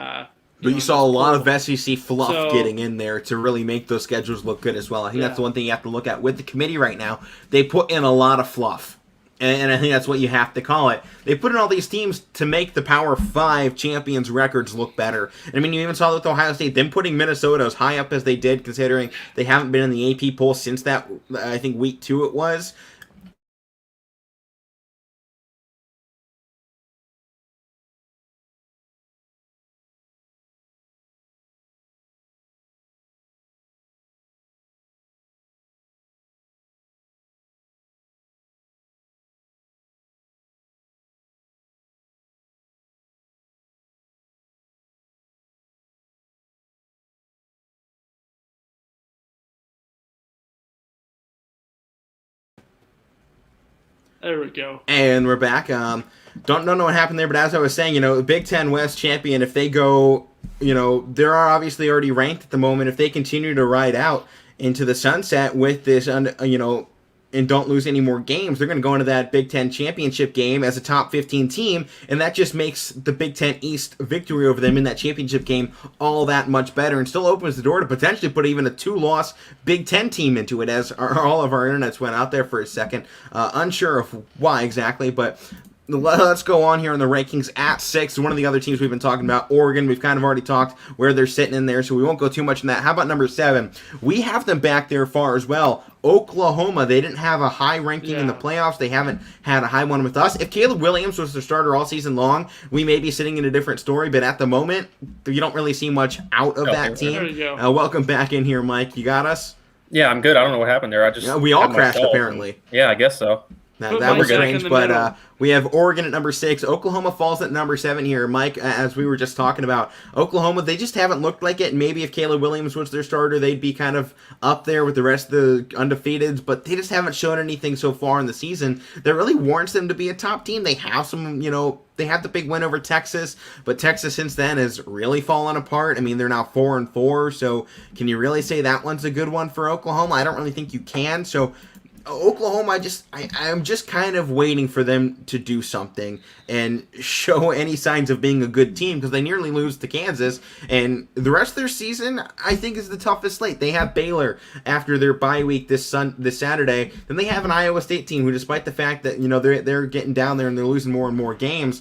But you saw a lot of SEC fluff getting in there to really make those schedules look good as well. I think that's the one thing you have to look at with the committee right now. They put in a lot of fluff, and I think that's what you have to call it. They put in all these teams to make the Power 5 champions records look better. And I mean, you even saw with Ohio State, them putting Minnesota as high up as they did, considering they haven't been in the AP poll since that, I think, week 2 it was. There we go. And we're back. Don't know what happened there, but as I was saying, the Big Ten West champion, if they go, they're obviously already ranked at the moment. If they continue to ride out into the sunset with this, and don't lose any more games, they're going to go into that Big Ten championship game as a top 15 team, and that just makes the Big Ten East victory over them in that championship game all that much better, and still opens the door to potentially put even a 2-loss Big Ten team into it, as all of our internets went out there for a second. Unsure of why exactly, but let's go on here in the rankings. At 6, one of the other teams we've been talking about, Oregon. We've kind of already talked where they're sitting in there, so we won't go too much in that. How about number 7? We have them back there far as well. Oklahoma, they didn't have a high ranking in the playoffs. They haven't had a high one with us. If Caleb Williams was their starter all season long, we may be sitting in a different story, but at the moment, you don't really see much out of that team. There you go. Welcome back in here, Mike. You got us? Yeah, I'm good. I don't know what happened there. We all crashed, apparently. Yeah, I guess so. That was strange, but we have Oregon at number 6. Oklahoma falls at number 7 here. Mike, as we were just talking about, Oklahoma, they just haven't looked like it. Maybe if Caleb Williams was their starter, they'd be kind of up there with the rest of the undefeateds, but they just haven't shown anything so far in the season that really warrants them to be a top team. They have some, they had the big win over Texas, but Texas since then has really fallen apart. I mean, they're now 4-4, so can you really say that one's a good one for Oklahoma? I don't really think you can, so Oklahoma, I'm just kind of waiting for them to do something and show any signs of being a good team, because they nearly lose to Kansas, and the rest of their season I think is the toughest slate. They have Baylor after their bye week this Saturday. Then they have an Iowa State team who, despite the fact that they're getting down there and they're losing more and more games,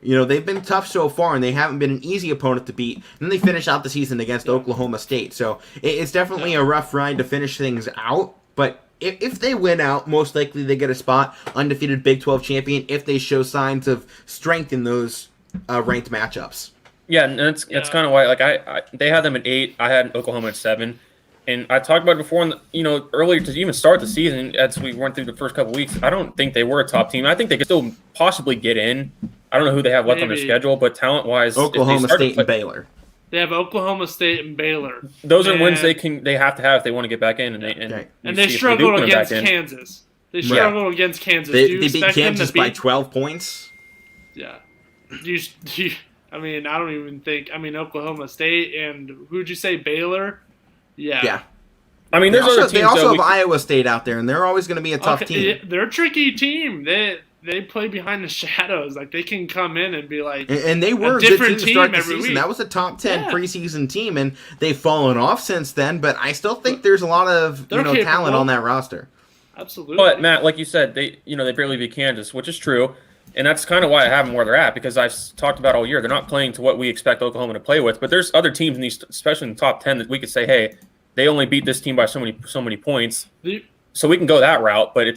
they've been tough so far, and they haven't been an easy opponent to beat. And then they finish out the season against Oklahoma State, so it's definitely a rough ride to finish things out, but if they win out, most likely they get a spot, undefeated Big 12 champion, if they show signs of strength in those ranked matchups. Yeah, and that's kind of why, they had them at 8, I had Oklahoma at 7, and I talked about it before, earlier to even start the season, as we went through the first couple weeks, I don't think they were a top team. I think they could still possibly get in. I don't know who they have left on their schedule, but talent-wise, Oklahoma State and Baylor. They have Oklahoma State and Baylor. Those are wins they have to have if they want to get back in. And they struggled against Kansas. They struggled against Kansas. They beat Kansas by 12 points. Yeah. I don't even think. Oklahoma State and who'd you say, Baylor? Yeah. Yeah. There's other teams. They also have Iowa State out there, and they're always going to be a tough team. They're a tricky team. They play behind the shadows. They can come in and be and they were a good team to start the season. That was a top 10 preseason team, and they've fallen off since then. But I still think there's a lot of talent on that roster. Absolutely. But Matt, like you said, they barely beat Kansas, which is true, and that's kind of why I have them where they're at, because I've talked about all year they're not playing to what we expect Oklahoma to play with. But there's other teams in these, especially in the top 10, that we could say, hey, they only beat this team by so many points. So we can go that route, but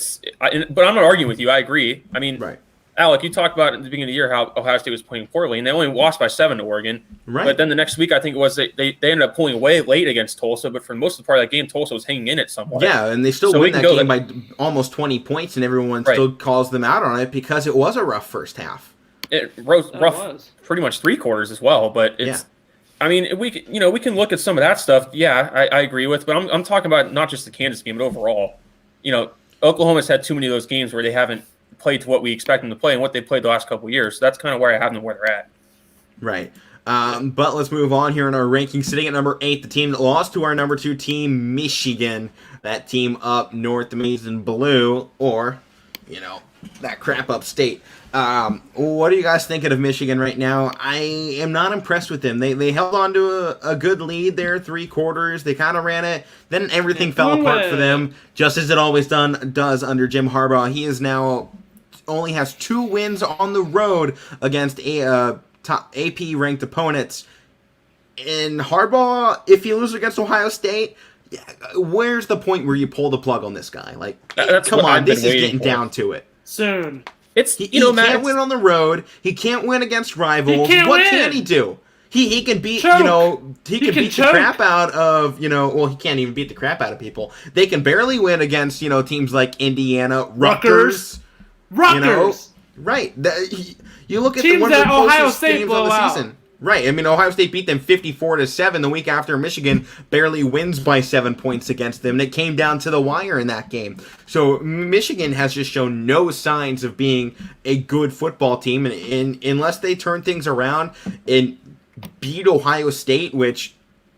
I'm not arguing with you. I agree. Right. Alec, you talked about at the beginning of the year how Ohio State was playing poorly, and they only lost by 7 to Oregon. Right. But then the next week, I think it was they ended up pulling away late against Tulsa, but for most of the part of that game, Tulsa was hanging in it somewhat. Yeah, and they still win that game by almost 20 points, and everyone still calls them out on it because it was a rough first half. It was rough pretty much 3 quarters as well, but it's we can look at some of that stuff. Yeah, I agree with, but I'm talking about not just the Kansas game, but overall. Oklahoma's had too many of those games where they haven't played to what we expect them to play and what they played the last couple of years. So that's kind of where I have them where they're at. Right. But let's move on here in our ranking. Sitting at number 8, the team that lost to our number 2 team, Michigan. That team up north, the maize and blue, or, that crap upstate. What are you guys thinking of Michigan right now? I am not impressed with them. They held on to a good lead there, 3 quarters. They kind of ran it. Then everything fell apart for them, just as it always does under Jim Harbaugh. He is now only has 2 wins on the road against top AP-ranked opponents. And Harbaugh, if he loses against Ohio State, where's the point where you pull the plug on this guy? Come on, this is getting down to it. Soon. He can't win on the road. He can't win against rivals. What can he do? He can beat, he can beat the crap out of, he can't even beat the crap out of people. They can barely win against, teams like Indiana, Rutgers. Right. You look at teams one of the Ohio closest State games of the season. Right. Ohio State beat them 54-7 the week after Michigan barely wins by 7 points against them. And it came down to the wire in that game. So Michigan has just shown no signs of being a good football team. And unless they turn things around and beat Ohio State, which,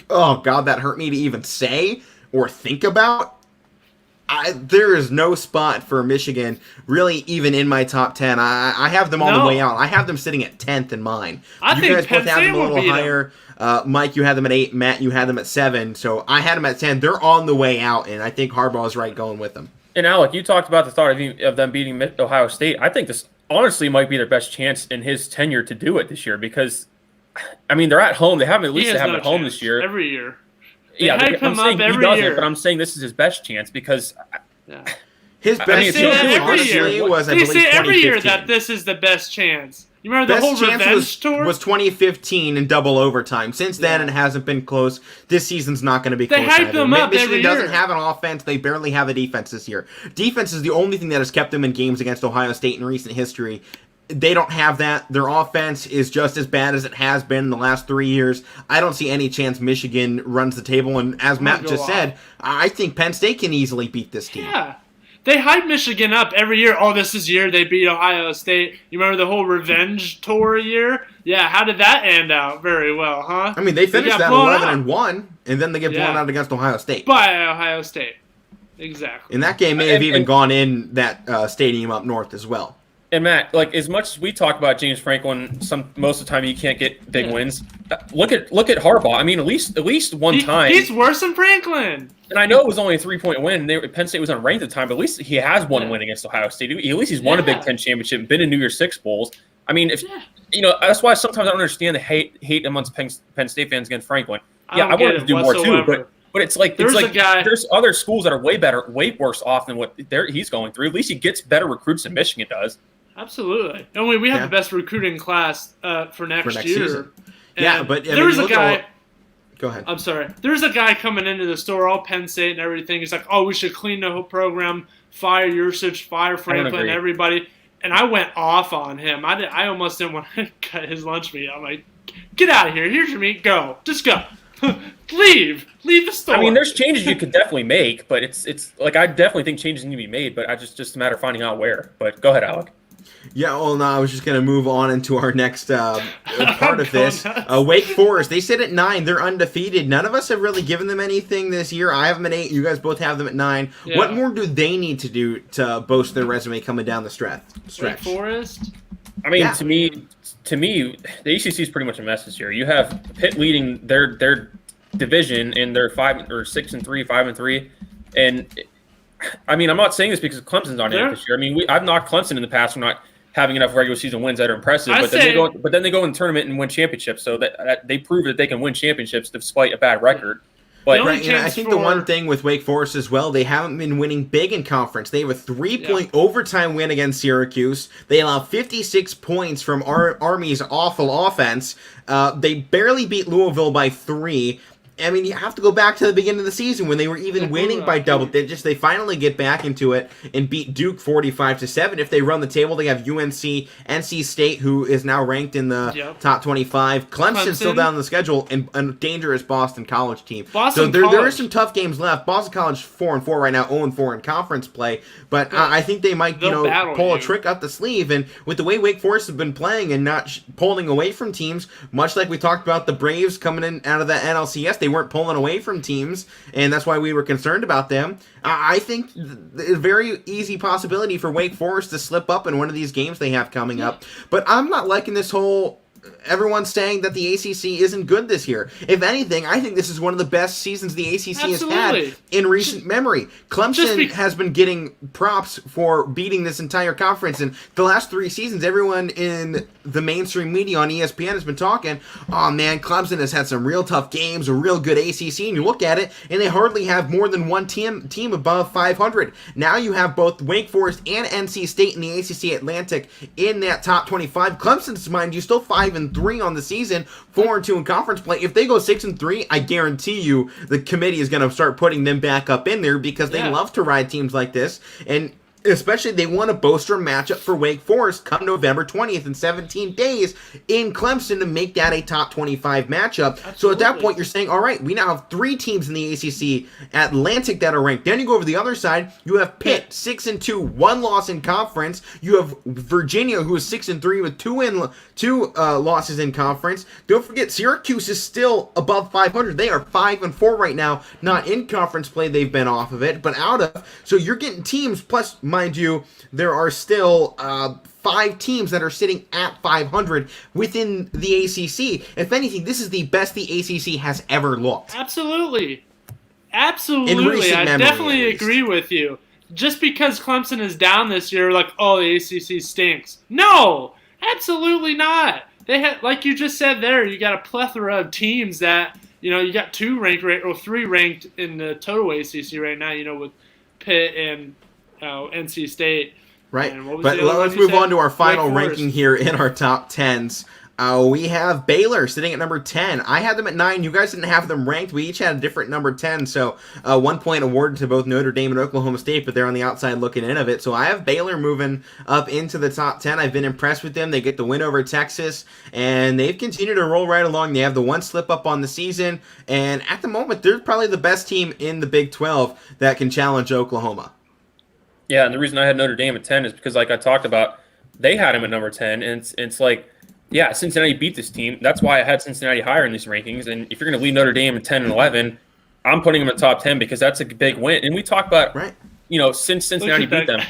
oh God, that hurt me to even say or think about. there is no spot for Michigan really even in my top 10. I have them on the way out. I have them sitting at 10th in mine. I think guys Penn both have them a little higher. Mike, you had them at 8. Matt, you had them at 7. So I had them at 10. They're on the way out, and I think Harbaugh is right going with them. And Alec, you talked about the thought of them beating Ohio State. I think this honestly might be their best chance in his tenure to do it this year because, I mean, they're at home. They have at least at home this year. Every year. Yeah, I'm saying he doesn't, but I'm saying this is his best chance because his best chance, honestly, was I believe 2015. They say every year that this is the best chance. You remember the whole revenge tour? Was 2015 in double overtime. Since then, it hasn't been close. This season's not going to be close. They hype them up Michigan every doesn't year. have an offense. They barely have a defense this year. Defense is the only thing that has kept them in games against Ohio State in recent history. They don't have that. Their offense is just as bad as it has been in the last 3 years. I don't see any chance Michigan runs the table. And as Matt just said, I think Penn State can easily beat this team. Yeah. They hype Michigan up every year. Oh, this is year they beat Ohio State. You remember the whole revenge tour year? Yeah, how did that end out? Very well, huh? I mean, they finished that 11-1, and then they get blown out against Ohio State. By Ohio State. Exactly. And that game may have even gone in that stadium up north as well. And Matt, like as much as we talk about James Franklin, most of the time he can't get big wins. Look at Harbaugh. I mean, at least one time he's worse than Franklin. And I know it was only a 3-point win. Penn State was unranked at the time, but at least he has one win against Ohio State. At least he's won a Big Ten championship, been in New Year's Six bowls. I mean, if that's why sometimes I don't understand the hate amongst Penn State fans against Franklin. Yeah, I wanted to do more too, but it's like there's other schools that are way worse off than what he's going through. At least he gets better recruits than Michigan does. Absolutely. And we have the best recruiting class for next year. Season. Yeah, but there was a guy. Go ahead. I'm sorry. There's a guy coming into the store, all Penn State and everything. He's like, "Oh, we should clean the whole program, fire Yurcich, fire Franklin, everybody." And I went off on him. I almost didn't want to cut his lunch meat. I'm like, "Get out of here! Here's your meat. Go. Just go. Leave the store." I mean, there's changes you could definitely make, but it's like I definitely think changes need to be made. But just a matter of finding out where. But go ahead, Alec. Yeah, well, no, I was just going to move on into our next part of this. Wake Forest, they sit at 9. They're undefeated. None of us have really given them anything this year. I have them at 8. You guys both have them at 9. Yeah. What more do they need to do to boast their resume coming down the stretch? Wake Forest? I mean, to me, the ACC is pretty much a mess this year. You have Pitt leading their division, and they're 5-3, 5-3, and I mean, I'm not saying this because Clemson's on it this year. I mean, I've knocked Clemson in the past for not having enough regular season wins that are impressive. But then they go in the tournament and win championships. So that they prove that they can win championships despite a bad record. But I think the one thing with Wake Forest as well, they haven't been winning big in conference. They have a 3-point overtime win against Syracuse. They allow 56 points from Army's awful offense. They barely beat Louisville by 3. I mean, you have to go back to the beginning of the season when they were even winning by double digits. They finally get back into it and beat Duke 45-7. If they run the table, they have UNC, NC State, who is now ranked in the top 25. Clemson's still down the schedule, and a dangerous Boston College team. So there is some tough games left. Boston College 4-4 right now, 0-4 in conference play. But I think they might, pull a trick up the sleeve. And with the way Wake Forest have been playing and not pulling away from teams, much like we talked about the Braves coming in out of the NLCS, they weren't pulling away from teams, and that's why we were concerned about them. I think a very easy possibility for Wake Forest to slip up in one of these games they have coming up. But I'm not liking this whole everyone's saying that the ACC isn't good this year. If anything, I think this is one of the best seasons the ACC has had in recent memory. Clemson has been getting props for beating this entire conference. And the last 3 seasons, everyone in the mainstream media on ESPN has been talking, oh man, Clemson has had some real tough games, a real good ACC. And you look at it, and they hardly have more than one team above 500. Now you have both Wake Forest and NC State in the ACC Atlantic in that top 25. Clemson's, mind you, still 5-3 on the season, 4-2 in conference play. If they go 6-3, I guarantee you the committee is going to start putting them back up in there because they love to ride teams like this. And Especially, they want a booster matchup for Wake Forest come November 20th in 17 days in Clemson to make that a top 25 matchup. Absolutely. So at that point, you're saying, all right, we now have 3 teams in the ACC, Atlantic, that are ranked. Then you go over the other side, you have Pitt, 6-2, 1 loss in conference. You have Virginia, who is 6-3 with 2 losses in conference. Don't forget, Syracuse is still above 500. They are 5-4 right now, not in conference play. They've been off of it, but out of. So you're getting teams, plus, mind you, there are still 5 teams that are sitting at 500 within the ACC. If anything, this is the best the ACC has ever looked. Absolutely. Absolutely. I definitely agree with you. Just because Clemson is down this year, like, oh, the ACC stinks. No, absolutely not. They had, like you just said there, you got a plethora of teams that, you got 2 ranked or 3 ranked in the total ACC right now, with Pitt and NC State. Right, but let's move on to our final ranking here in our top 10s. We have Baylor sitting at number 10. I had them at 9. You guys didn't have them ranked. We each had a different number 10, so 1 point awarded to both Notre Dame and Oklahoma State, but they're on the outside looking in of it. So I have Baylor moving up into the top 10. I've been impressed with them. They get the win over Texas, and they've continued to roll right along. They have the 1 slip up on the season, and at the moment, they're probably the best team in the Big 12 that can challenge Oklahoma. Yeah, and the reason I had Notre Dame at 10 is because, like I talked about, they had him at number 10, and it's like, yeah, Cincinnati beat this team. That's why I had Cincinnati higher in these rankings. And if you're going to lead Notre Dame at 10 and 11, I'm putting them in the top 10 because that's a big win. And we talk about, since Cincinnati beat them,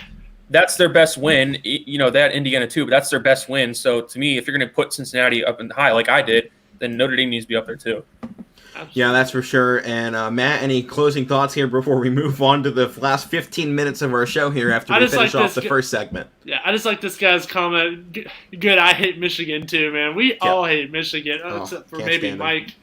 that's their best win. They had Indiana too, but that's their best win. So to me, if you're going to put Cincinnati up in high like I did, then Notre Dame needs to be up there too. Yeah, that's for sure. And Matt, any closing thoughts here before we move on to the last 15 minutes of our show here after we finish off the first segment? Yeah, I just like this guy's comment. Good, I hate Michigan too, man. We all hate Michigan, except for maybe Mike.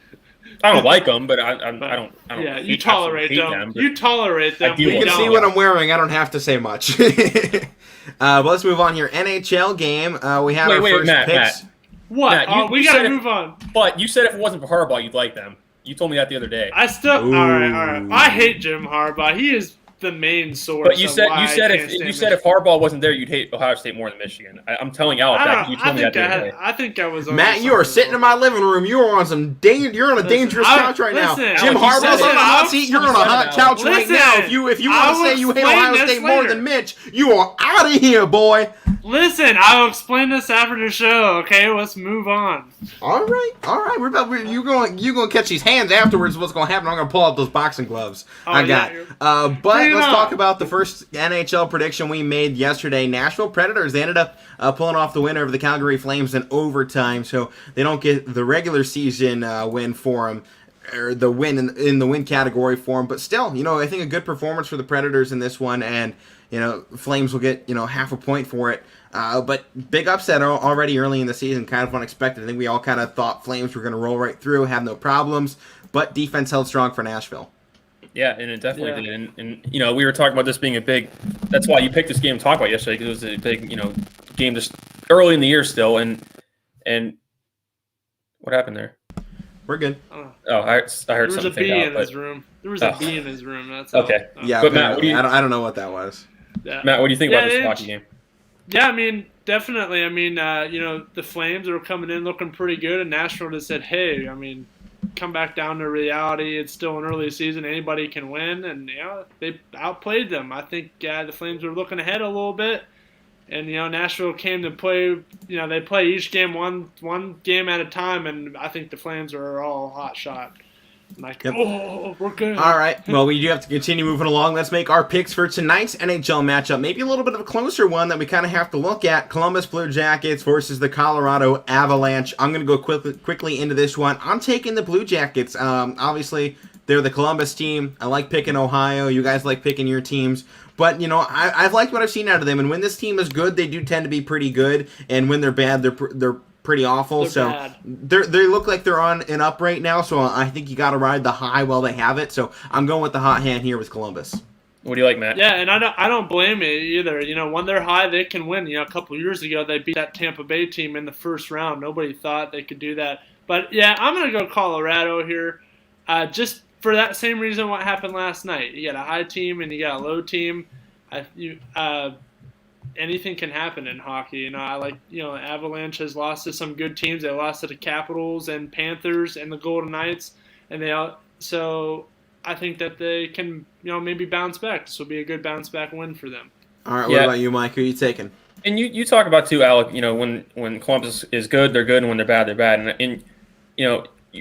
I don't like them, but I don't. Yeah, you tolerate them. You tolerate them. You can see what I'm wearing. I don't have to say much. But let's move on here. NHL game. We have our first picks. Matt. What? Matt, we got to move on. But you said if it wasn't for Harbaugh, you'd like them. You told me that the other day. All right. I hate Jim Harbaugh. He is the main source. But you said if Harbaugh wasn't there, you'd hate Ohio State more than Michigan. I'm telling Alex that. You told me that the other day. I think I was. Matt, you are sitting in my living room. You are on some you're on a dangerous couch right now. Jim Harbaugh's on a hot seat. You're on a hot couch right now. If you want to say you hate Ohio State more than Mitch, you are out of here, boy. Listen, I'll explain this after the show. Okay, let's move on. All right. You gonna catch these hands afterwards. What's gonna happen? I'm gonna pull out those boxing gloves I got. But let's talk about the first NHL prediction we made yesterday. Nashville Predators. They ended up pulling off the win over the Calgary Flames in overtime, so they don't get the regular season win for them. Or the win in the win category for them, but still, I think a good performance for the Predators in this one, and Flames will get half a point for it. But big upset already early in the season, kind of unexpected. I think we all kind of thought Flames were going to roll right through, have no problems, but defense held strong for Nashville. Yeah, and it definitely did. And we were talking about this being a big. That's why you picked this game to talk about yesterday, because it was a big game just early in the year still. And what happened there? We're good. I heard something. There was a bee in his room. There was a bee in his room. That's okay. Yeah, but Matt, I don't know what that was. Yeah. Matt, what do you think about this hockey game? Yeah, I mean, definitely. I mean, the Flames are coming in looking pretty good, and Nashville just said, "Hey, I mean, come back down to reality. It's still an early season. Anybody can win," and they outplayed them. I think the Flames were looking ahead a little bit. And Nashville came to play. They play each game one game at a time, and I think the Flames are all hot shot. We're good. All right. Well, we do have to continue moving along. Let's make our picks for tonight's NHL matchup. Maybe a little bit of a closer one that we kind of have to look at. Columbus Blue Jackets versus the Colorado Avalanche. I'm going to go quickly into this one. I'm taking the Blue Jackets. Obviously, they're the Columbus team. I like picking Ohio. You guys like picking your teams. But, I've liked what I've seen out of them. And when this team is good, they do tend to be pretty good. And when they're bad, they're pretty awful. They look like they're on an up right now. So I think you got to ride the high while they have it. So I'm going with the hot hand here with Columbus. What do you like, Matt? Yeah, and I don't blame it either. When they're high, they can win. A couple of years ago, they beat that Tampa Bay team in the first round. Nobody thought they could do that. But, yeah, I'm going to go Colorado here. Just for that same reason what happened last night. You got a high team and you got a low team. Anything can happen in hockey. Avalanche has lost to some good teams. They lost to the Capitals and Panthers and the Golden Knights, and so I think that they can, maybe bounce back. This will be a good bounce back win for them. All right, what about you, Mike? Who are you taking? And you talk about too, Alec. When Columbus is good, they're good, and when they're bad, they're bad. And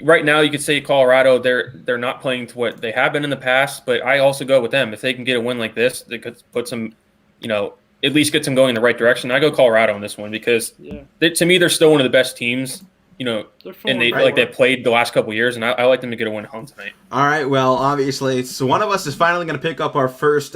right now you could say Colorado, they're not playing to what they have been in the past. But I also go with them. If they can get a win like this, they could put some, at least get them going in the right direction. I go Colorado on this one because to me they're still one of the best teams. And they played the last couple of years, and I like them to get a win at home tonight. All right, well, obviously, so one of us is finally going to pick up our first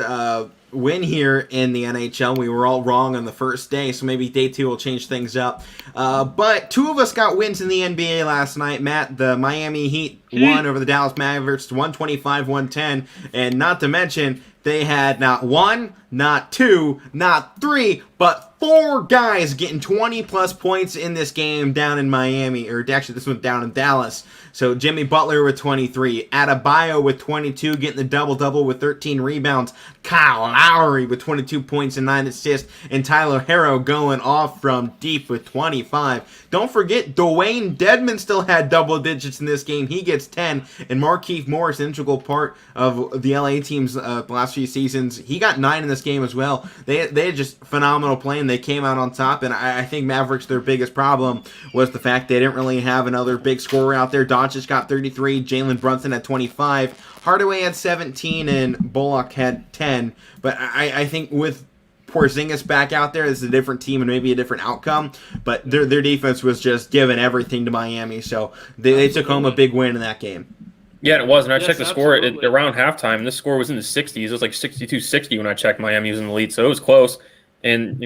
win here in the NHL. We were all wrong on the first day, so maybe day 2 will change things up. But 2 of us got wins in the NBA last night. Matt, the Miami Heat won over the Dallas Mavericks 125-110, and not to mention they had not 1, not 2, not 3, but 4 guys getting 20-plus points in this game down in Miami, or actually this one down in Dallas. So Jimmy Butler with 23, Adebayo with 22, getting the double-double with 13 rebounds, Kyle Lowry with 22 points and 9 assists, and Tyler Herro going off from deep with 25. Don't forget, Dwayne Dedmon still had double digits in this game. He gets 10, and Markieff Morris, an integral part of the LA team's last few seasons, he got 9 in this game as well. They had just phenomenal play, and they came out on top, and I think Mavericks, their biggest problem was the fact they didn't really have another big scorer out there. Doncic got 33, Jalen Brunson had 25, Hardaway had 17, and Bullock had 10. But I think with Porzingis back out there, it's a different team and maybe a different outcome. But their defense was just giving everything to Miami, so they took home a big win in that game. Yeah, it was, and I checked the score around halftime. This score was in the 60s. It was like 62-60 when I checked. Miami was in the lead, so it was close. And,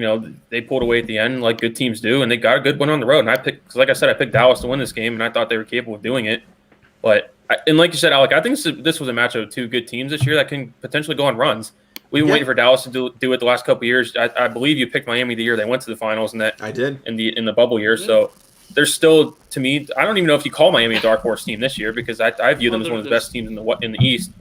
they pulled away at the end like good teams do, and they got a good win on the road. And like I said, I picked Dallas to win this game, and I thought they were capable of doing it. But, and like you said, Alec, I think this was a matchup of 2 good teams this year that can potentially go on runs. We've been waiting for Dallas to do it the last couple of years. I believe you picked Miami the year they went to the finals, and that I did in the bubble year. So there's still, to me, I don't even know if you call Miami a dark horse team this year because I view them as one of the best teams in the East.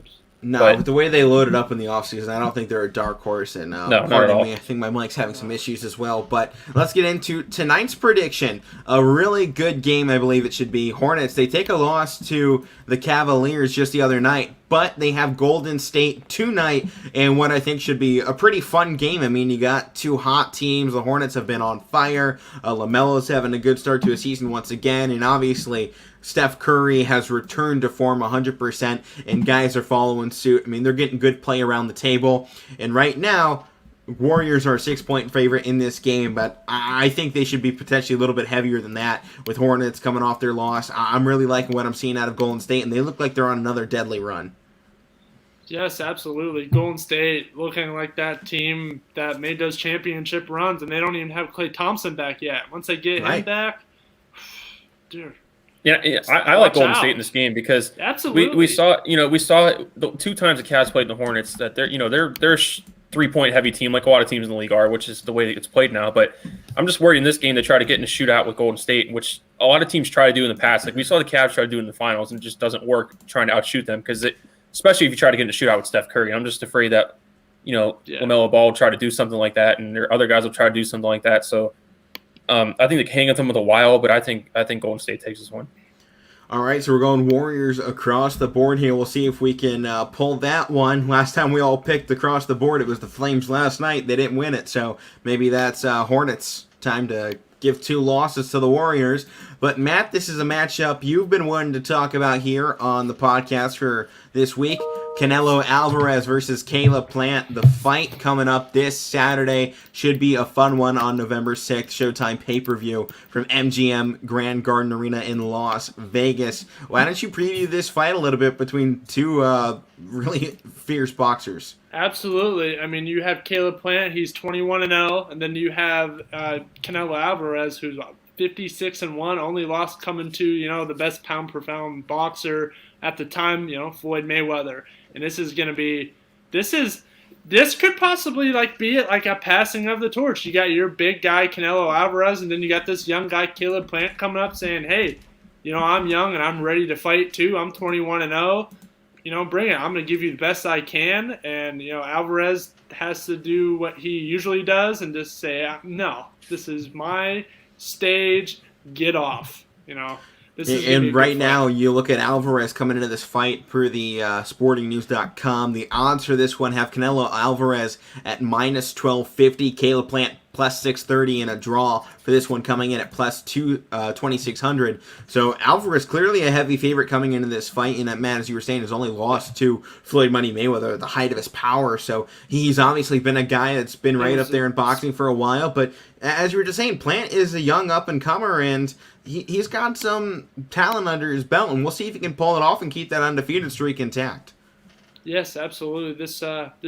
No, but the way they loaded up in the offseason, I don't think they're a dark horse. And no, not at all. I think my mic's having some issues as well. But let's get into tonight's prediction. A really good game, I believe it should be. Hornets, they take a loss to the Cavaliers just the other night, but they have Golden State tonight in what I think should be a pretty fun game. I mean, you got 2 hot teams. The Hornets have been on fire. LaMelo's having a good start to his season once again, and obviously Steph Curry has returned to form 100%, and guys are following suit. I mean, they're getting good play around the table, and right now, Warriors are a 6-point favorite in this game, but I think they should be potentially a little bit heavier than that with Hornets coming off their loss. I'm really liking what I'm seeing out of Golden State, and they look like they're on another deadly run. Yes, absolutely. Golden State looking like that team that made those championship runs, and they don't even have Klay Thompson back yet. Once they get him back, dude. Yeah, I like Golden State in this game because we saw the 2 times the Cavs played the Hornets that they're 3-point heavy team like a lot of teams in the league are, which is the way that it's played now. But I'm just worried in this game they try to get in a shootout with Golden State, which a lot of teams try to do in the past. Like we saw the Cavs try to do in the finals, and it just doesn't work trying to outshoot them because especially if you try to get in a shootout with Steph Curry. I'm just afraid that LaMelo Ball will try to do something like that, and their other guys will try to do something like that. So. I think they can hang with them with a while, but I think Golden State takes this one. All right, so we're going Warriors across the board here. We'll see if we can pull that one. Last time we all picked across the board, it was the Flames last night. They didn't win it, so maybe that's Hornets' time to give 2 losses to the Warriors. But, Matt, this is a matchup you've been wanting to talk about here on the podcast for this week. Canelo Alvarez versus Caleb Plant. The fight coming up this Saturday should be a fun one on November 6th. Showtime pay-per-view from MGM Grand Garden Arena in Las Vegas. Why don't you preview this fight a little bit between 2 really fierce boxers? Absolutely. I mean, you have Caleb Plant. He's 21-0, and then you have Canelo Alvarez, who's 56-1. Only loss coming to the best pound-per-pound boxer at the time, Floyd Mayweather. And this is going to be this could possibly be like a passing of the torch. You got your big guy Canelo Alvarez, and then you got this young guy Caleb Plant coming up saying, "Hey, I'm young and I'm ready to fight too. I'm 21-0. bring it. I'm going to give you the best I can. And, Alvarez has to do what he usually does and just say, no, this is my stage. Get off, And right now, you look at Alvarez coming into this fight per the sportingnews.com. The odds for this one have Canelo Alvarez at minus 1250, Caleb Plant plus 630, and a draw for this one coming in at plus 2600. So Alvarez clearly a heavy favorite coming into this fight. And that man, as you were saying, has only lost to Floyd Money Mayweather at the height of his power. So he's obviously been a guy that's been right up there in boxing for a while. But as you were just saying, Plant is a young up-and-comer, and he's got some talent under his belt, and we'll see if he can pull it off and keep that undefeated streak intact. Yes, absolutely. This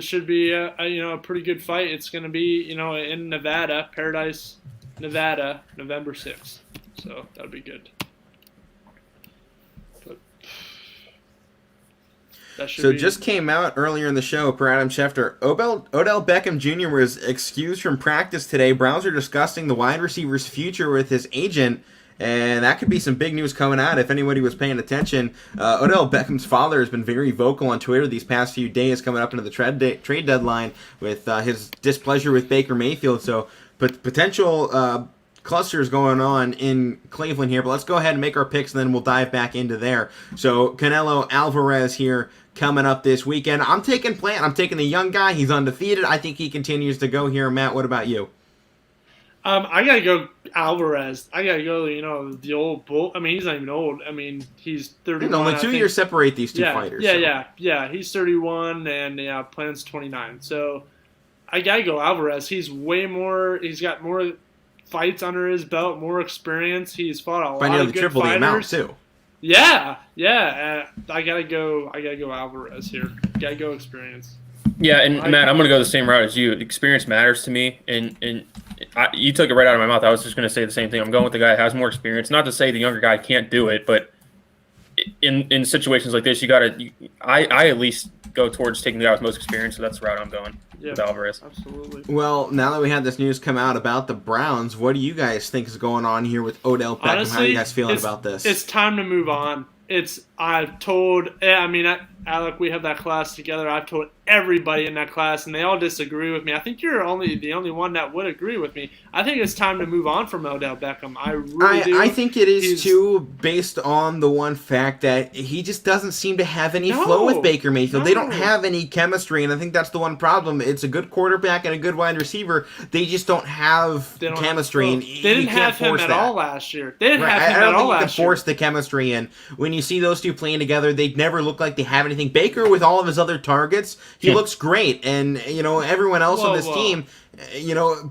should be a pretty good fight. It's going to be in Nevada, Paradise, Nevada, November 6th. So that'll be good. Just came out earlier in the show per Adam Schefter. Odell Beckham Jr. was excused from practice today. Browns are discussing the wide receiver's future with his agent. And that could be some big news coming out if anybody was paying attention. Odell Beckham's father has been very vocal on Twitter these past few days coming up into the trade deadline with his displeasure with Baker Mayfield. So potential clusters going on in Cleveland here. But let's go ahead and make our picks, and then we'll dive back into there. So Canelo Alvarez here coming up this weekend. I'm taking Plant. I'm taking the young guy. He's undefeated. I think he continues to go here. Matt, what about you? I gotta go Alvarez. I gotta go, the old bull. I mean, he's not even old. I mean, he's 31. Only 2 years separate these two fighters. Yeah. He's 31 and Plant's 29. So I gotta go Alvarez. He's got more fights under his belt, more experience. He's fought a lot of good triple fighters. The amount too. Yeah. I gotta go Alvarez here. Gotta go experience. Yeah, and Matt, I'm going to go the same route as you. Experience matters to me, and you took it right out of my mouth. I was just going to say the same thing. I'm going with the guy who has more experience. Not to say the younger guy can't do it, but in situations like this, I at least go towards taking the guy with most experience, so that's the route I'm going with Alvarez. Absolutely. Well, now that we had this news come out about the Browns, what do you guys think is going on here with Odell Beckham? Honestly, how are you guys feeling about this? It's time to move on. Alec, we have that class together. I've told everybody in that class, and they all disagree with me. I think you're the only one that would agree with me. I think it's time to move on from Odell Beckham. I really do. I think it is too, based on the one fact that he just doesn't seem to have any flow with Baker Mayfield. They don't have any chemistry, and I think that's the one problem. It's a good quarterback and a good wide receiver. They just don't have chemistry. And they didn't have him at all last year. They didn't have him at all last year. I don't think you can force the chemistry in. When you see those two playing together, they never look like they have anything. Baker, with all of his other targets, he looks great, and everyone else on this team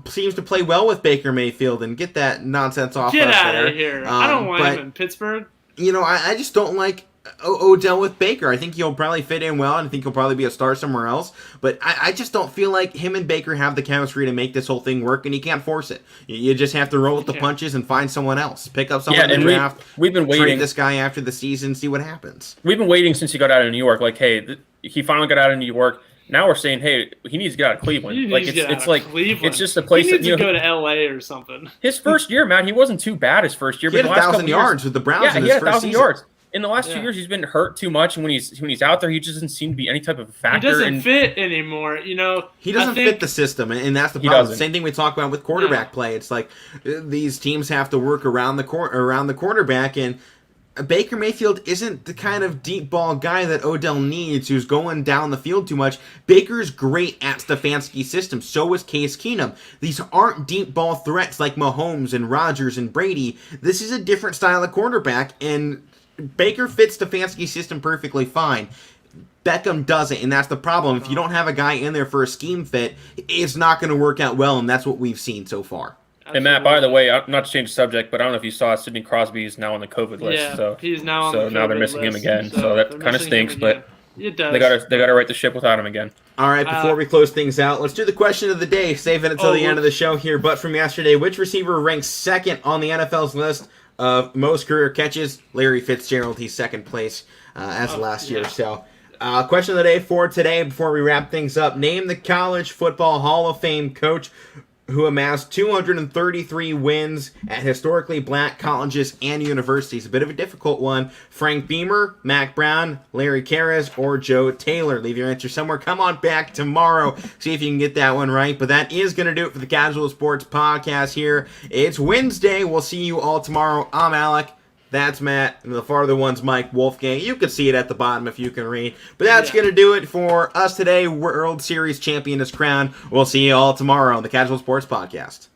seems to play well with Baker Mayfield. And get that nonsense off Get us out there. of here. I don't want him in Pittsburgh. I just don't like Odell with Baker. I think he'll probably fit in well, and I think he'll probably be a star somewhere else. But I just don't feel like him and Baker have the chemistry to make this whole thing work, and he can't force it. You just have to roll with the punches and find someone else. Pick up someone in the draft. We've been waiting. Trade this guy after the season, see what happens. We've been waiting since he got out of New York. Like, hey, he finally got out of New York. Now we're saying, hey, he needs to get out of Cleveland. It's just a place he needs to go to LA or something. His first year, Matt, he wasn't too bad his first year. He had 1,000 yards with the Browns in his first season. 1,000 yards. In the last 2 years, he's been hurt too much, and when he's out there, he just doesn't seem to be any type of factor. He doesn't fit anymore, He doesn't fit the system, and that's the problem. Same thing we talk about with quarterback play. It's like these teams have to work around the quarterback, and Baker Mayfield isn't the kind of deep ball guy that Odell needs, who's going down the field too much. Baker's great at Stefanski's system. So is Case Keenum. These aren't deep ball threats like Mahomes and Rodgers and Brady. This is a different style of quarterback, and Baker fits Stefanski's system perfectly fine. Beckham doesn't, and that's the problem. If you don't have a guy in there for a scheme fit, it's not going to work out well, and that's what we've seen so far. And Matt, by the way, not to change the subject, but I don't know if you saw Sidney Crosby is now on the COVID list. Yeah, so he's now on the COVID list. So now they're missing him again. So that kind of stinks, but it does. They got to right the ship without him again. All right, before we close things out, let's do the question of the day, saving it until the end of the show here. But from yesterday, which receiver ranks second on the NFL's list of most career catches? Larry Fitzgerald, he's second place as last year. So, question of the day for today, before we wrap things up, name the College Football Hall of Fame coach who amassed 233 wins at historically black colleges and universities. A bit of a difficult one. Frank Beamer, Mac Brown, Larry Karras, or Joe Taylor. Leave your answer somewhere. Come on back tomorrow. See if you can get that one right. But that is going to do it for the Casual Sports Podcast here. It's Wednesday. We'll see you all tomorrow. I'm Alec. That's Matt, and the farther one's Mike Wolfgang. You can see it at the bottom if you can read. But that's going to do it for us today. World Series champion is crowned. We'll see you all tomorrow on the Casual Sports Podcast.